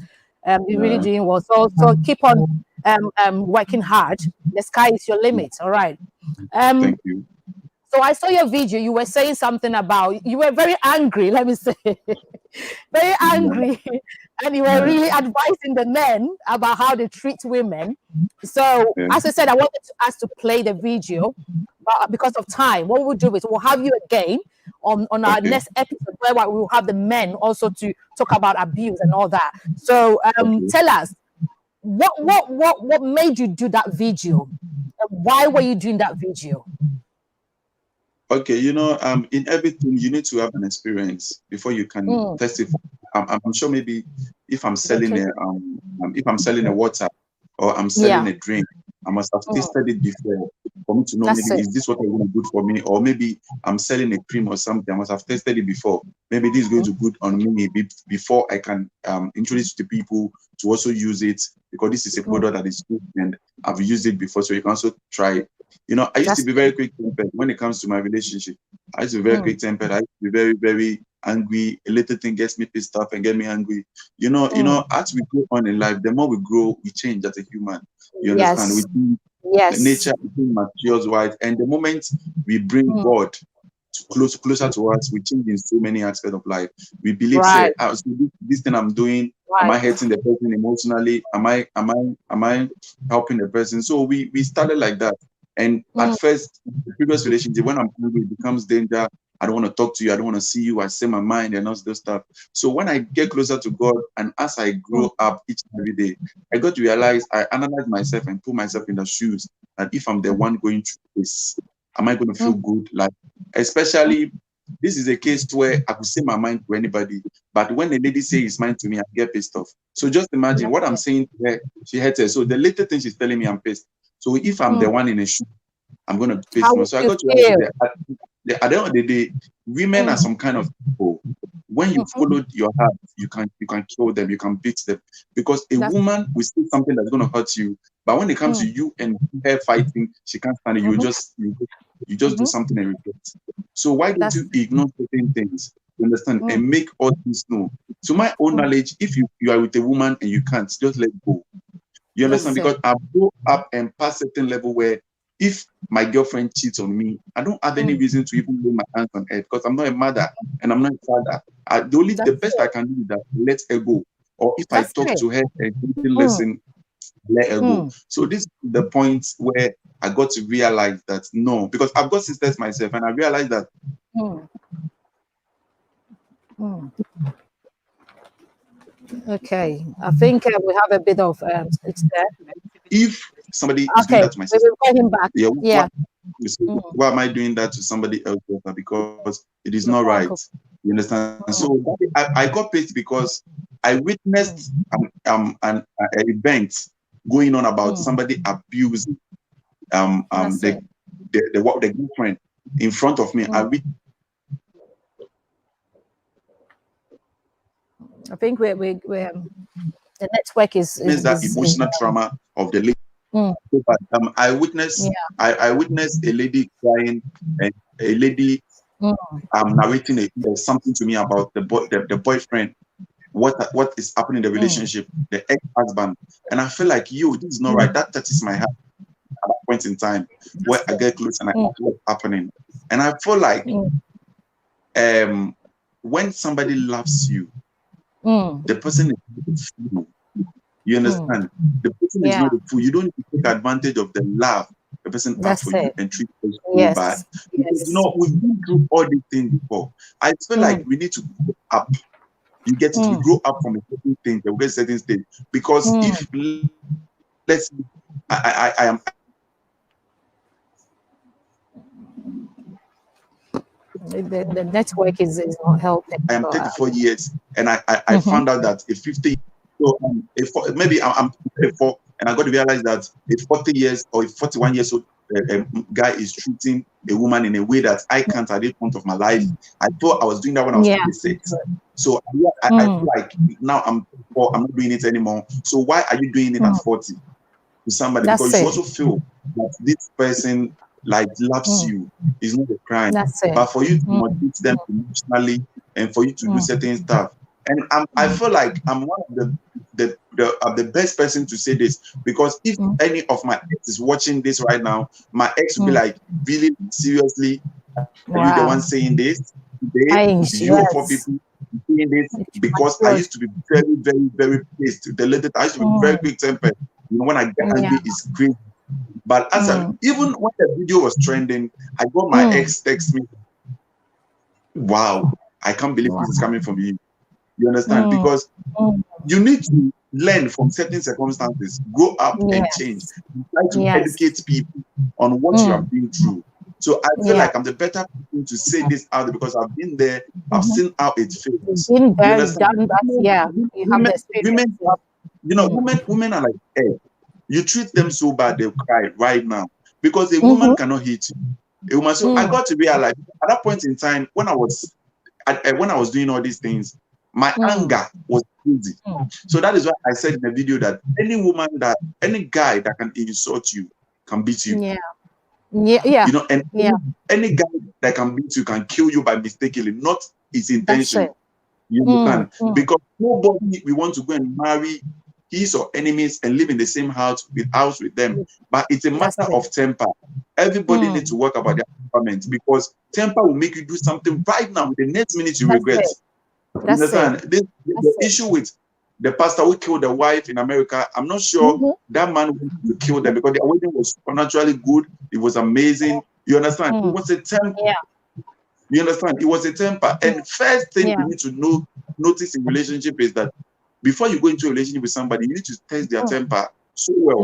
You're really doing well. So keep on working hard. The sky is your limit. All right. Thank you. So I saw your video. You were saying something about, you were very angry. Let me say, very angry, and you were really advising the men about how they treat women. So as I said, I wanted us to play the video, but because of time, what we'll do is we'll have you again on our next episode, where we will have the men also to talk about abuse and all that. So tell us, what made you do that video? Why were you doing that video? Okay, in everything you need to have an experience before you can testify. I'm sure maybe if I'm selling a water or I'm selling a drink, I must have tasted it before for me to know maybe is this what I want to do for me, or maybe I'm selling a cream or something. I must have tested it before. Maybe this is going to good on me before I can introduce to people to also use it, because this is a product that is good and I've used it before, so you can also try it. I used to be very quick-tempered when it comes to my relationship. I used to be very quick-tempered. I used to be very, very angry. A little thing gets me pissed off and get me angry. As we go on in life, the more we grow, we change as a human. You understand? Nature matures, right? And the moment we bring God closer to us, we change in so many aspects of life. We believe, say, so this thing I'm doing, am I hurting the person emotionally? Am I helping the person? So we started like that. And at first, the previous relationship, when I'm angry, it becomes danger. I don't want to talk to you. I don't want to see you. I say my mind and all those stuff. So when I get closer to God, and as I grow up each and every day, I got to realize, I analyze myself and put myself in the shoes that if I'm the one going through this, am I going to feel good? Like, especially this is a case where I could say my mind to anybody, but when a lady says it's mine to me, I get pissed off. So just imagine what I'm saying to her. She hates her. So the little thing she's telling me, I'm pissed. So if I'm the one in a shoe, I'm going to be pissed more. So I got to realize that at the end of the day, women are some kind of people. When you follow your heart, you can kill them, you can beat them. Because a woman will say something that's going to hurt you, but when it comes to you and her fighting, she can't stand it. You just do something and regret. So why don't you ignore certain things? You understand? And make all things known. To my own knowledge, if you are with a woman and you can't, just let go. You understand? Because I go up and past certain level where if my girlfriend cheats on me, I don't have any reason to even lay my hands on her because I'm not a mother and I'm not a father. The best I can do is that let her go. Or if I talk to her and she didn't listen, let her go. So this is the point where I got to realize that no, because I've got sisters myself, and I realized that. Okay, I think we have a bit of it's there. If somebody is doing that to my sister, back. Why am I doing that to somebody else? Because it is not right. You understand? So I got pissed because I witnessed an event going on about somebody abusing the girlfriend in front of me. I think we're the network is that emotional trauma of the lady. But I witnessed a lady crying and a lady narrating something to me about the boyfriend, what is happening in the relationship, the ex-husband, and I feel like this is not right. That touches my heart at that point in time where I get close and I ask what's happening, and I feel like when somebody loves you, the person is fool. You understand? The person is not a fool. You don't need to take advantage of the love the person has for you and treat us so bad. Because we've been through all these things before. I feel like we need to grow up. You get it? We grow up from a certain thing, we get certain stage. Because if let's I am the network is not helping. I am 34 years and I found out that a 50 maybe I'm 34 and I got to realize that a 40 years or a 41 years old guy is treating a woman in a way that I can't at this point of my life. I thought I was doing that when I was 26. So I feel like now I'm not doing it anymore. So why are you doing it at 40 to somebody? Because you also feel that this person loves you is not a crime. But for you to motivate them emotionally and for you to do certain stuff. And I feel like I'm one of the best person to say this, because if any of my ex is watching this right now, my ex will be like, really seriously, are you the one saying this today? You or 4 people saying this? Because I used to be very, very, very pissed. I used to be very quick tempered. When I get angry, it's crazy. But even when the video was trending, I got my ex text me, wow, I can't believe this is coming from you. You understand? Because you need to learn from certain circumstances, grow up and change. You try to educate people on what you have been through. So I feel like I'm the better person to say this out there because I've been there. I've seen how it feels. Been there, done that. You have the experience. Women are like, hey, you treat them so bad they'll cry right now because a woman cannot hit you. A woman. So I got to realize at that point in time when I was doing all these things, my anger was crazy. So that is why I said in the video that any guy that can insult you can beat you. And any guy that can beat you can kill you by mistakenly, not his intention. You understand? Because nobody we want to go and marry his or enemies and live in the same house with them. But it's a matter of temper. Everybody needs to work about their temperament because temper will make you do something right now. The next minute you regret. You understand? The issue with the pastor who killed the wife in America, I'm not sure that man wanted to kill them because their wedding was supernaturally good. It was amazing. You understand? It was a temper. You understand? It was a temper. And first thing you need to notice in relationship is that before you go into a relationship with somebody, you need to test their temper so well.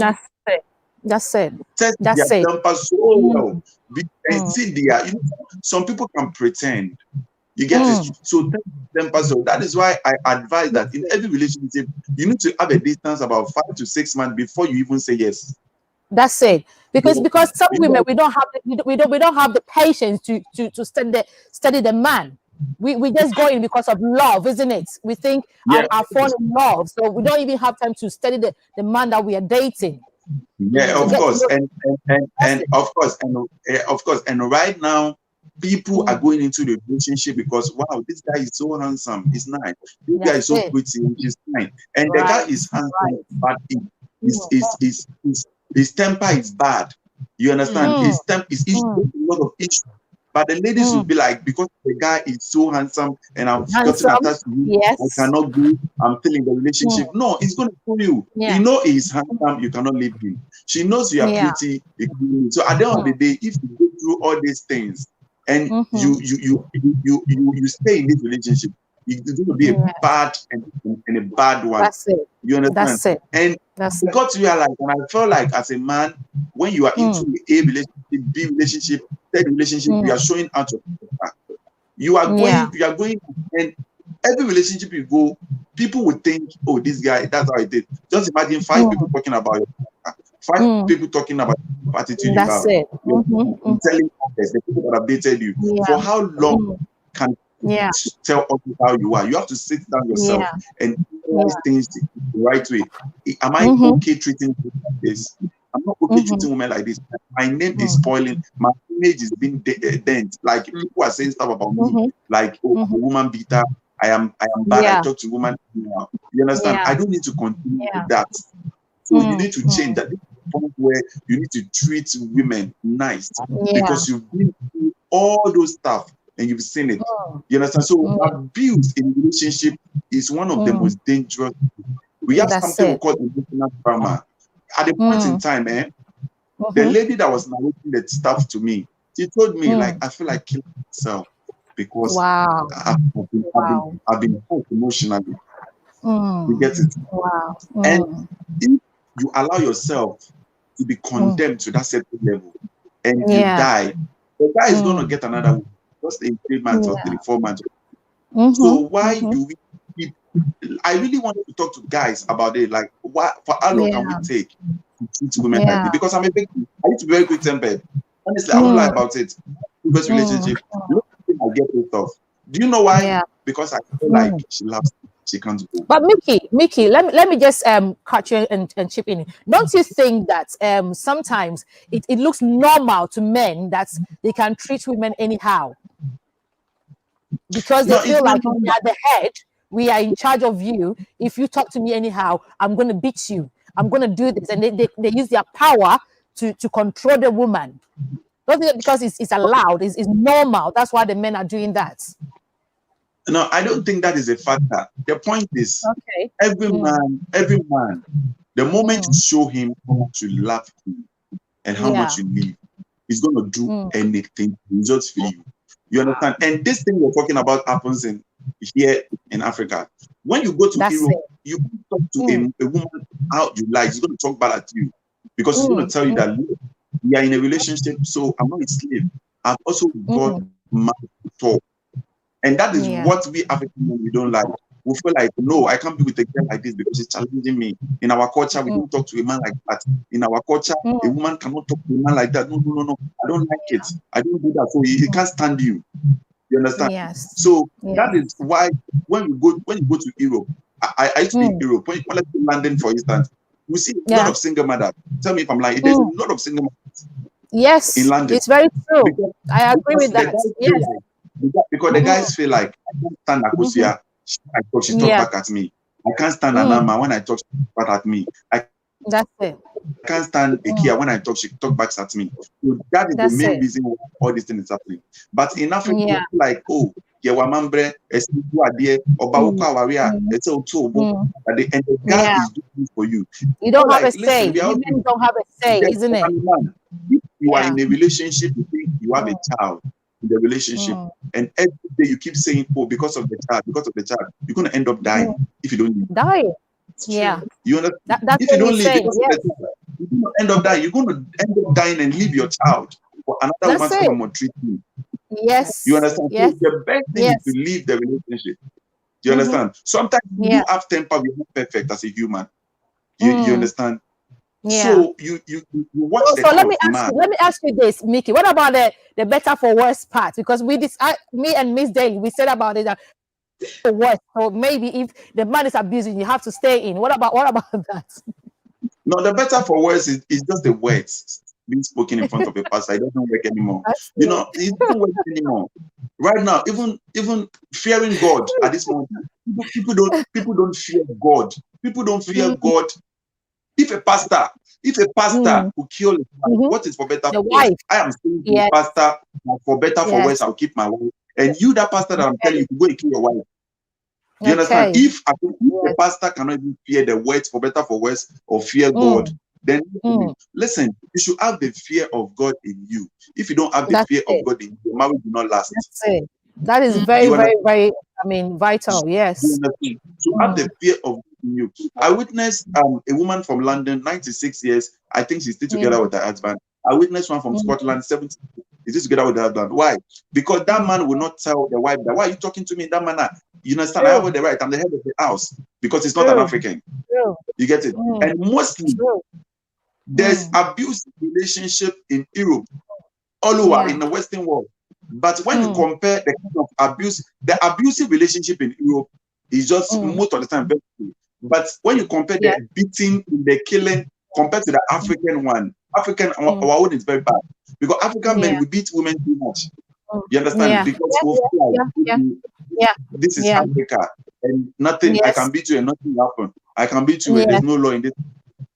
That's it. Test That's their it. temper so well. And see their, some people can pretend. You get it? So test their temper. So that is why I advise that in every relationship, you need to have a distance about 5 to 6 months before you even say yes. That's it. Because some women, we don't have the patience to study the man. We just go in because of love, isn't it? We think I fall in love, so we don't even have time to study the man that we are dating. Yeah, of course, and of course, and right now, people are going into the relationship because wow, this guy is so handsome, he's nice. This guy is so pretty, he's nice, and the guy is handsome, but his temper is bad. You understand? His temper is a lot of issues. But the ladies will be like, because the guy is so handsome and I've gotten attached to him, I cannot go, I'm still in the relationship. No, it's going to fool you. You know he's handsome, you cannot leave him. She knows you are pretty. So at the end of the day, if you go through all these things and you stay in this relationship, it's going to be a bad and a bad one. That's it. You understand? That's it. And I got to realize, and I felt like as a man, when you are into a relationship, B relationship, third relationship, you are showing out of you are going, and every relationship you go, people would think, oh, this guy, that's how it is. Just imagine 5 people talking about it. 5 people talking about the attitude you have. It. Telling others, the people that have dated you. For how long can tell others how you are? You have to sit down yourself and do things the right way. Am I okay treating women like this? I'm not okay treating women like this. My name is spoiling. My image is being dent. Like people are saying stuff about me, like oh, woman beater. I am bad. I talk to women. You understand? I don't need to continue with that. So you need to change that. Point where you need to treat women nice because you've been through all those stuff and you've seen it. You understand? So abuse in relationship is one of the most dangerous. We have something we call emotional trauma. At the point in time, the lady that was narrating the stuff to me, she told me like I feel like killing myself because I've been hurt emotionally. You get it? And if you allow yourself to be condemned to that certain level and you die, the guy is going to get another one just in 3 months or 4 months. So why do we keep? I really wanted to talk to guys about it. Like, for how long can we take to treat women like this? Because I'm a victim. I need to be very quick tempered. Honestly, I won't lie about it. First relationship, I get pissed off. Do you know why? Because I feel like she loves me. She can't go. But Mickey, let me just catch you and chip in. Don't you think that sometimes it looks normal to men that they can treat women anyhow? Because they feel like we are the head, we are in charge of you. If you talk to me anyhow, I'm going to beat you. I'm going to do this. And they use their power to control the woman. Don't think because it's allowed, it's normal. That's why the men are doing that. No, I don't think that is a factor. The point is, every man, the moment you show him how much you love him and how much you live, he's going to do anything just for you. You understand? And this thing we're talking about happens here in Africa. When you go to Europe, you talk to a woman how you like. She's going to talk bad at you because she's going to tell you that we are in a relationship, so I'm not a slave. I've also got my talk. And that is what we African men, we don't like. We feel like, no, I can't be with a girl like this because she's challenging me. In our culture, we don't talk to a man like that. In our culture, a woman cannot talk to a man like that. No. I don't like it. I don't do that. So he can't stand you. You understand? Yes. So that is why when you go to Europe, I used to be in Europe. When I go to London, for instance, you see a lot of single mothers. Tell me if I'm lying. There's a lot of single mothers. Yes, in London. It's very true. I agree with that. Yes. Because the guys feel like I can't stand Abusive. She talk back at me. I can't stand Anama when I talk, she talk back at me. That's it. I can't stand Ikia when I talk, she talk back at me. So that is the main reason why all these things is happening. But in Africa, like, oh, Yewamambre, Esnibuadie, Obauka Waria, it's all too. At the end, the guy is doing this for you. You don't have a say. Women don't have a say, isn't it? If you are in a relationship, you think you have a child in the relationship, and every day you keep saying, oh, because of the child, you're going to end up dying if you don't leave. Die. Yeah. You understand? That's if you don't leave, You're going to end up dying. You're going to end up dying and leave your child for another woman to come and maltreat you. Yes. You understand? Yes. So the best thing is to leave the relationship. Do you understand? Sometimes you have temper, we're not perfect as a human. You understand? Yeah. So you watch the let me ask you this, Mickey. What about the better for worse part? Because me and Miss Daly, we said about it that the worst. So maybe if the man is abusing, you have to stay in. What about that? No, the better for worse is just the words being spoken in front of a pastor. It doesn't work anymore. You know, it doesn't work anymore. Right now, even fearing God at this moment, people don't fear God. People don't fear God. If a pastor who kill his wife, what is for better for worse? I am saying to the pastor, for better for worse, I'll keep my wife. And you, that pastor that I'm telling you, go and kill your wife. You understand? If the pastor cannot even fear the words for better for worse or fear God, then listen, you should have the fear of God in you. If you don't have the fear of God in you, your marriage will not last. That's it. That is very, very, very, vital. Yes. So have the fear of God in you. I witnessed a woman from London, 96 years. I think she's still together with her husband. I witnessed one from Scotland, 70. Is together with her husband? Why? Because that man will not tell the wife that, why are you talking to me in that manner? You understand? I have the right. I'm the head of the house because he's not an African. You get it? And mostly there's abusive relationship in Europe, all over in the Western world. But when you compare the kind of abuse, the abusive relationship in Europe is just most of the time very good. But when you compare the beating, the killing, compared to the African one, our own is very bad. Because African men, we beat women too much. You understand? Because this is Africa. And nothing, I can beat you and nothing will happen. I can beat you and there's no law in this.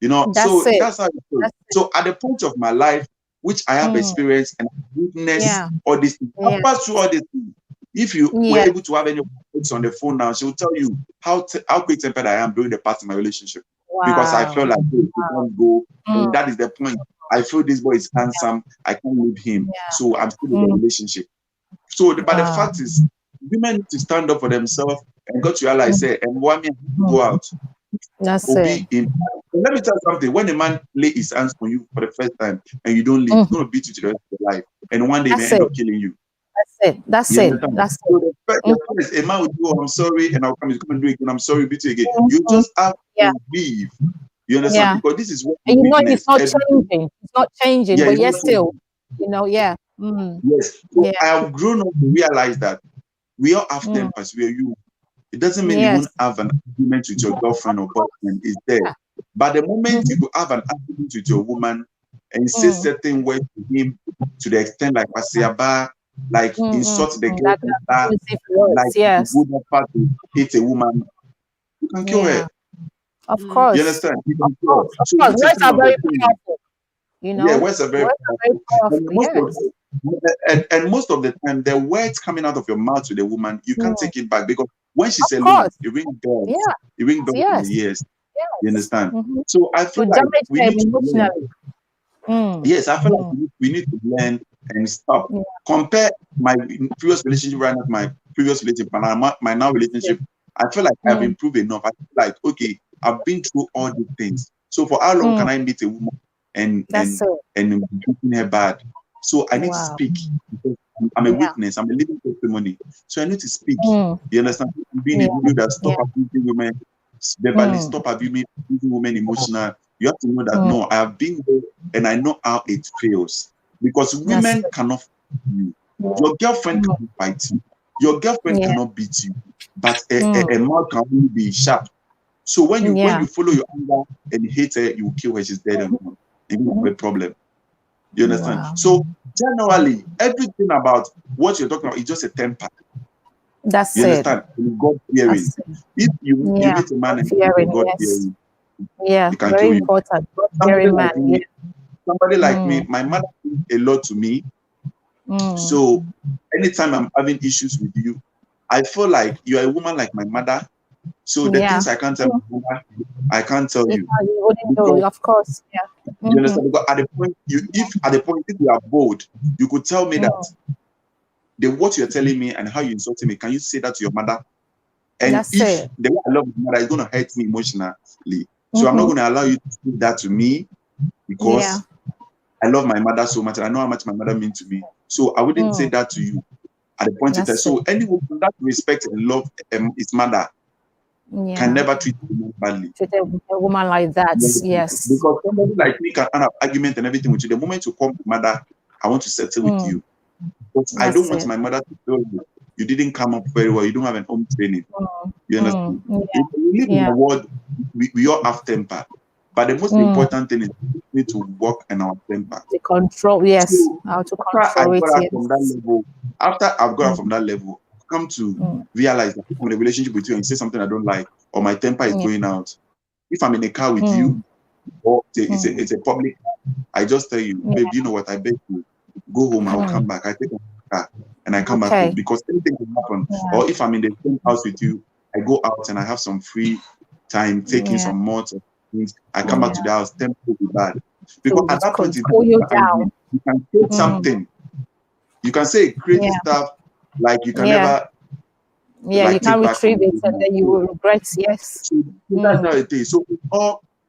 You know, that's how it feels. So at the point of my life, which I have experienced and witnessed all these things, I pass through all these things. If you were able to have any words on the phone now, she will tell you how quick tempered I am during the past of my relationship. Because I felt like, hey, I can't go. And that is the point. I feel this boy is handsome. I can't leave him. So I'm still in the relationship. So, but the fact is, women need to stand up for themselves and got to realize, say, and one man go out. That's it. Let me tell you something. When a man lay his hands on you for the first time and you don't leave, he's going to beat you to the rest of your life. And one day he may end up killing you. That's it. So the first a man will do, I'm sorry, and I'll come and do it again. I'm sorry, beat you again. You just have to leave. You understand? Because this is what and you know it's not changing. It's not changing, but yes, still, Yes. So I have grown up to realize that we all have tempers. We are you. It doesn't mean you won't have an argument with your girlfriend or boyfriend. It's there. But the moment you could have an argument with your woman and say certain words to him to the extent like Pasiaba, like insult the girl, like you would not to hit a woman, you can kill her. Of course. You understand? You can kill her. So words are very powerful. Words are very powerful. And most of the time, the words coming out of your mouth to the woman, you can't take it back because when she's alone, it rings bells. It rings bells in the ears. You understand? So I feel like we need to learn. Yes, I feel like we need to learn and stop. Compare my previous relationship right now to my previous relationship and my now relationship. I feel like I've improved enough. I feel like, okay, I've been through all these things. So for how long can I meet a woman and treating her bad? So I need to speak because I'm a witness. I'm a living testimony. So I need to speak. You understand? Being a video that stop abusing women, verbally stop abusing women emotional. You have to know that no, I have been there and I know how it feels. Because women cannot fight you. Your girlfriend cannot fight you. Your girlfriend cannot beat you. But a man can only be sharp. So when you follow your anger and hate her, you will kill her. She's dead and gone. You will have a problem. You understand? So generally, everything about what you're talking about is just a temper. That's you understand? God fearing. If you meet a man and God fearing, you can very kill important. God fearing man. Somebody like me, my mother means a lot to me. So anytime I'm having issues with you, I feel like you're a woman like my mother. So the things I can't tell my mother, I can't tell you. You wouldn't know, of course. You understand? Because at the point if you are bold, you could tell me that what you're telling me and how you're insulting me, can you say that to your mother? And if the way I love my mother is going to hurt me emotionally, so I'm not going to allow you to do that to me. because I love my mother so much, and I know how much my mother means to me. So I wouldn't say that to you at the point in time. So any woman that respects and love his mother can never treat a woman badly. Treat a woman like that, yes. Because somebody like me can have argument and everything with you. The moment you call my mother, I want to settle with you. But I don't want my mother to tell you, you didn't come up very well, you don't have an home training. You understand? If we live in a world, we all have temper. But the most important thing is we need to work on our temper. The control, yes. So how to control it. After I've got out from that level, I've come to realize that if I'm in a relationship with you and you say something I don't like, or my temper is going out, if I'm in a car with you, or it's a public car, I just tell you, babe, you know what, I beg you, go home, I'll come back. I take my car and I come back home, because anything can happen. Or if I'm in the same house with you, I go out and I have some free time, taking some more things. I come back to the house, temper will be bad. Because at that point in time, you can say something. You can say crazy stuff, like you can never. You can't retrieve it, and then you will regret. Yes. So that's how it is. So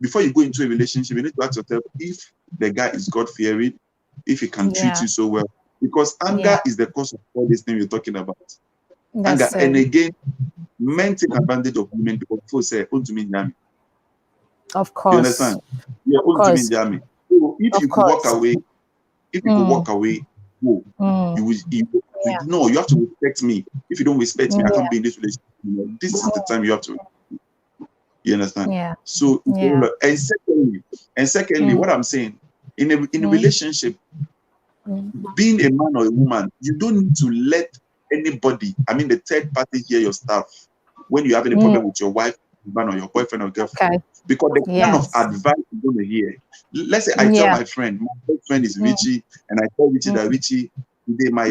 before you go into a relationship, you need to ask yourself if the guy is God-fearing, if he can treat you so well. Because anger is the cause of all this thing we're talking about. Anger. And again, men take advantage of women because people say, of course. You understand? Yeah, so if you could walk away, go. No, you have to respect me. If you don't respect me, I can't be in this relationship. This is the time you have to. You understand? Yeah. So and secondly, what I'm saying, in a relationship, being a man or a woman, you don't need to let anybody, I mean the third party, hear your stuff when you have any problem with your wife, or your boyfriend or girlfriend. Because the kind of advice you're going to hear, let's say I tell my friend, my best friend is Richie, and I tell Richie that Richie, today my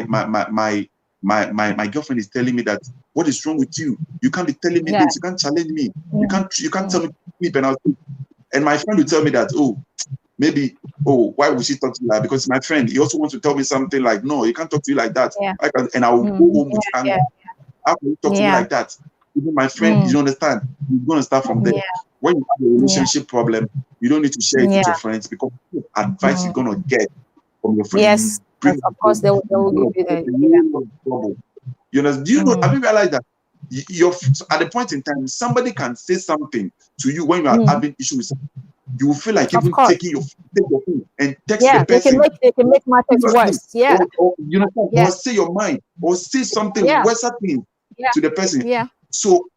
girlfriend is telling me that, what is wrong with you? You can't be telling me this, you can't challenge me, you can't tell me to sleep, and my friend will tell me that, why would she talk to you like that? Because my friend, he also wants to tell me something like, no, you can't talk to you like that. And I will go home with anger. How can you talk to me like that? Even my friend, you understand, you're going to start from there. When you have a relationship problem, you don't need to share it with your friends, because advice you're going to get from your friends. Yes, of course, they will give you trouble. You know, do you know, have you realized that at a point in time, somebody can say something to you when you are having issues with something, you will feel like even taking your phone and text the person. They can make matters worse. Or say your mind, or say something worse thing to the person. So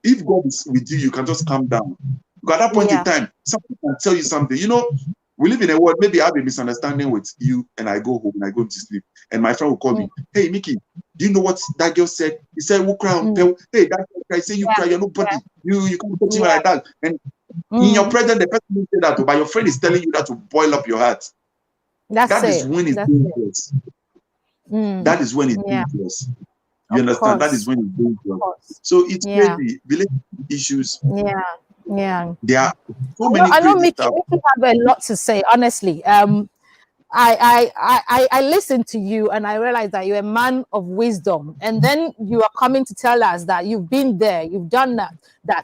if God is with you, you can just calm down. Because at that point in time, somebody can tell you something. You know, we live in a world, maybe I have a misunderstanding with you, and I go home and I go to sleep, and my friend will call me, hey Mickey, do you know what that girl said? He said, "Who cry? Hey, that girl cry. Say you cry, you're nobody. You can't talk to me like that." And in your presence, the person will say that, but your friend is telling you that to boil up your heart. That is when it's dangerous. That is when it's dangerous. You understand? That is when it's dangerous. So it's crazy. Relationship issues. There are so many. I know Mickey have a lot to say, honestly. I listened to you and I realized that you're a man of wisdom, and then you are coming to tell us that you've been there, you've done that,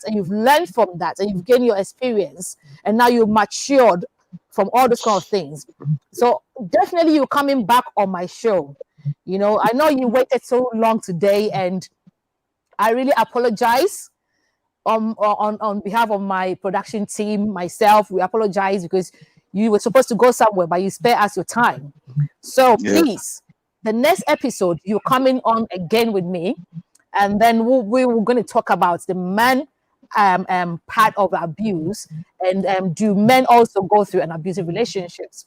and you've learned from that, and you've gained your experience, and now you've matured from all those kind of things. So definitely you're coming back on my show. You know, I know you waited so long today, and I really apologize on behalf of my production team, myself. We apologize because you were supposed to go somewhere, but you spare us your time. So please, the next episode, you're coming on again with me, and then we were going to talk about the man part of abuse, and do men also go through an abusive relationships?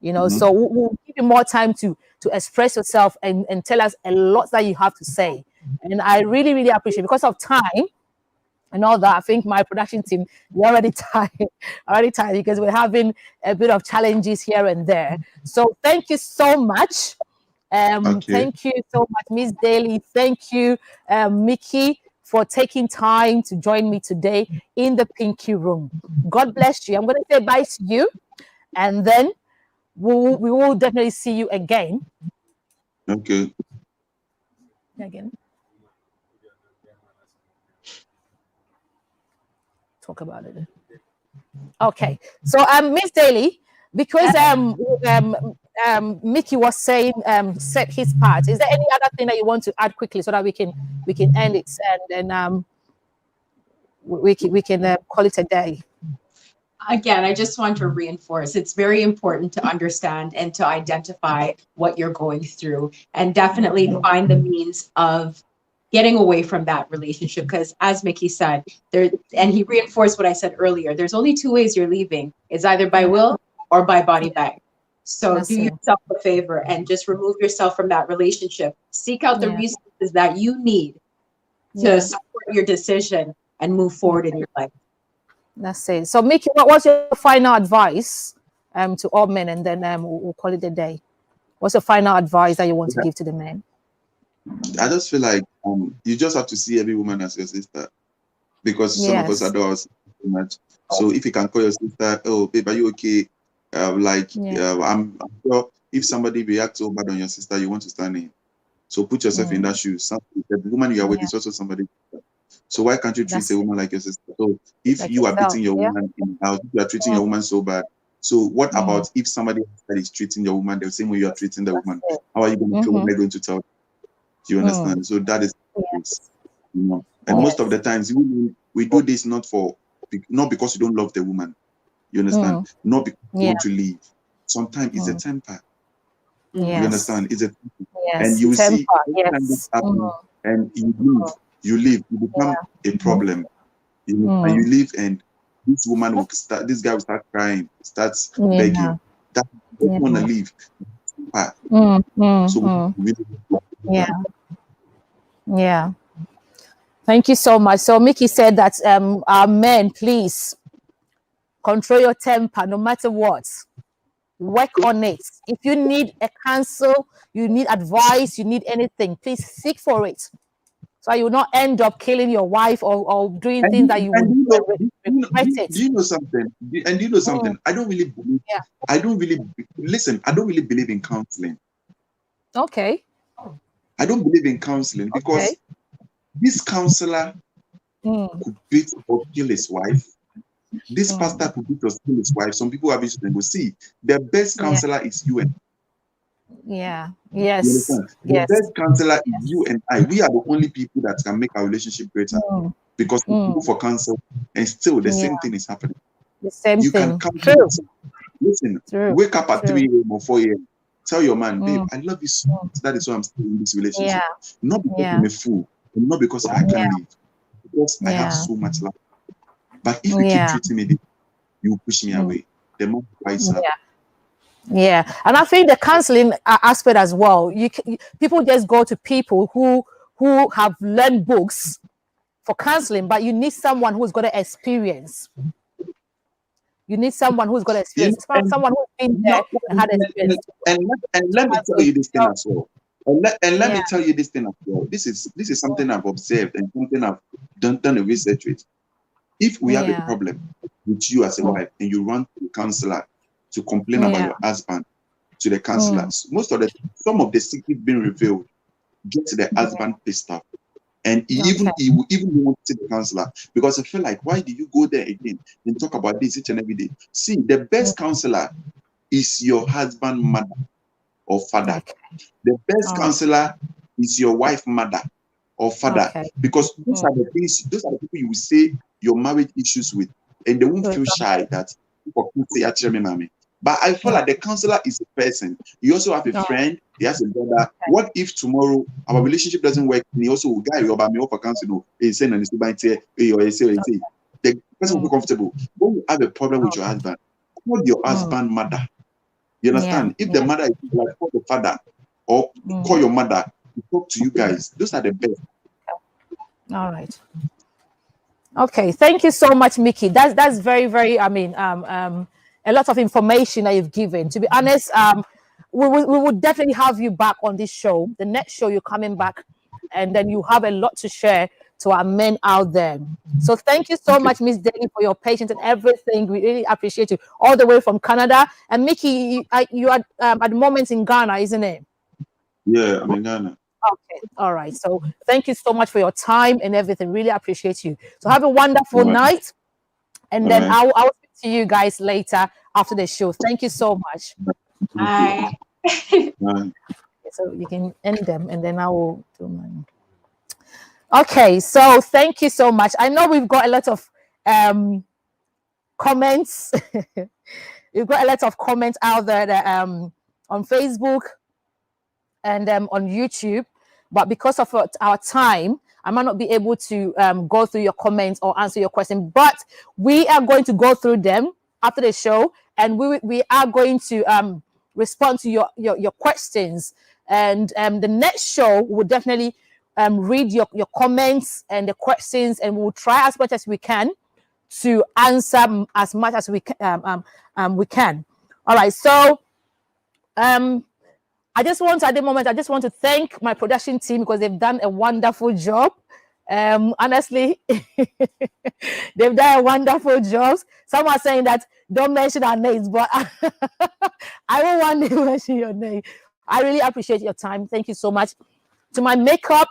You know, so we'll give you more time to express yourself and tell us a lot that you have to say. And I really, really appreciate it. Because of time and all that, I think my production team, we're already tired because we're having a bit of challenges here and there. So thank you so much. Thank you so much, Miss Daly. Thank you, Mickey, for taking time to join me today in the Pinky Room. God bless you. I'm going to say bye to you, and then we will definitely see you again. Okay. Again. Talk about it. Okay. So Miss Daly, because Mickey was saying said his part. Is there any other thing that you want to add quickly so that we can end it, and then we can call it a day? Again, I just want to reinforce it's very important to understand and to identify what you're going through, and definitely find the means of getting away from that relationship. Because as Mickey said, there, and he reinforced what I said earlier, there's only two ways you're leaving. It's either by will or by body bag. So do yourself a favor and just remove yourself from that relationship. Seek out the resources that you need to support your decision and move forward in your life. That's it. So Mickey, what was your final advice to all men, and then we'll call it a day? What's your final advice that you want to give to the men? I just feel like you just have to see every woman as your sister, because some of us adore us so much. So if you can call your sister, oh babe, are you okay? I'm sure if somebody reacts so bad on your sister, you want to stand in. So put yourself in that shoes. The woman you are with is also somebody. So why can't you treat a woman like your sister? So if you are beating your woman in the house, you are treating your woman so bad. So what about if somebody that is treating your woman the same way you are treating the woman? How are you going to feel when they're going to tell? Do you understand? So that is, you know. And most of the times we do this not because you don't love the woman. You understand? Not because you want to leave. Sometimes it's a temper. You understand? It's a temper. And you see, every time this happens, and you leave, you become a problem. You know, and you leave, and this woman will start, this guy will start crying, starts begging. That doesn't want to leave. So yeah. Thank you so much. So Mickey said that our men, please control your temper no matter what. Work on it. If you need a counsel, you need advice, you need anything, please seek for it. So you will not end up killing your wife or doing things that you would regret it. Do you know something? And you know something? I don't really believe. I don't really believe in counseling. Okay. I don't believe in counseling because this counselor could beat or kill his wife. This pastor could beat or kill his wife. Some people have issues and go see. The best counselor is you and the best counselor is you and I. We are the only people that can make our relationship greater because we go for counsel and still the same thing is happening. The same you thing. Can counsel. Listen, wake up at 3 a.m. or 4 a.m. Tell your man, babe, I love you so much. That is why I'm still in this relationship. Not because I'm a fool, and not because I can't leave. Because I have so much love. But if you keep treating me, you push me away. The more wiser. Yeah, and I think the counseling aspect as well. People just go to people who have learned books for counseling, but you need someone who's got an experience. You need someone who's got experience. Someone who's been there and had experience. And let me tell you this thing as well. Let me tell you this thing as well. This is something I've observed and something I've done a research with. If we have a problem with you as a wife and you run to the counselor to complain about your husband to the counselor, some of the secrets being revealed gets the husband pissed off. And he will even want to see the counselor because I feel like, why do you go there again and talk about this each and every day? See, the best counselor is your husband, mother, or father. The best counselor is your wife, mother, or father, because those are the things, those are the people you will say your marriage issues with, and they won't feel shy that people can say, "Actually, mommy." But I feel like the counselor is a person. You also have a friend. He has a brother. What if tomorrow our relationship doesn't work? And he also will guide you about me for counsel. He say, "And the person will be comfortable." When you have a problem with your husband, call your husband mother. You understand? If the mother is like, call the father or call your mother to talk to you guys. Those are the best. All right. Okay. Thank you so much, Mickey. That's very, very. I mean, a lot of information that you've given. To be honest, we would definitely have you back on this show. The next show you're coming back, and then you have a lot to share to our men out there. So thank you so much, Miss Daly, for your patience and everything. We really appreciate you all the way from Canada. And Mickey, you are at the moment in Ghana, isn't it? Yeah, I'm in Ghana. Okay, all right. So thank you so much for your time and everything. Really appreciate you. So have a wonderful night, and then I'll to you guys later after the show. Thank you so much. Bye. So you can end them, and then I will do mine. Okay, so thank you so much. I know we've got a lot of comments. We've got a lot of comments out there that, on Facebook and on YouTube, but because of our time, I might not be able to go through your comments or answer your question. But we are going to go through them after the show, and we are going to respond to your questions. And the next show will definitely read your comments and the questions, and we'll try as much as we can to answer as much as we can. All right. So I just want to thank my production team because they've done a wonderful job. Honestly, they've done a wonderful job. Some are saying that don't mention our names, but I don't want to mention your name. I really appreciate your time. Thank you so much. To my makeup,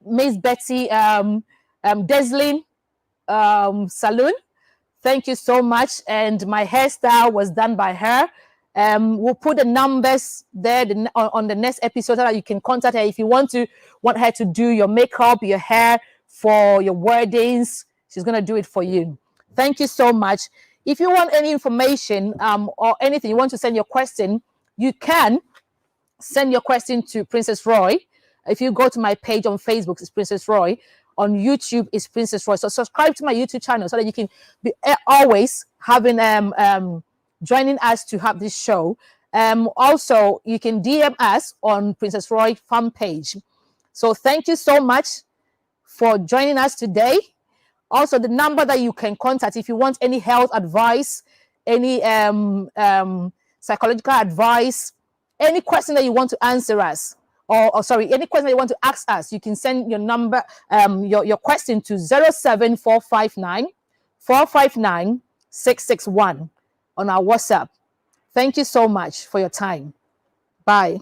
Miss Betty Deslin Saloon, thank you so much. And my hairstyle was done by her. We'll put the numbers there on the next episode so that you can contact her if you want her to do your makeup, your hair for your weddings. She's gonna do it for you. Thank you so much. If you want any information or anything, you want to send your question, you can send your question to Princess Roy. If you go to my page on Facebook, it's Princess Roy. On YouTube, it's Princess Roy. So subscribe to my YouTube channel so that you can be always having joining us to have this show. Also, you can DM us on Princess Roy fan page. So thank you so much for joining us today. Also, the number that you can contact if you want any health advice, any psychological advice, any question that you want to answer us, or sorry, any question that you want to ask us, you can send your number, your question to 07459 459 661 on our WhatsApp. Thank you so much for your time. Bye.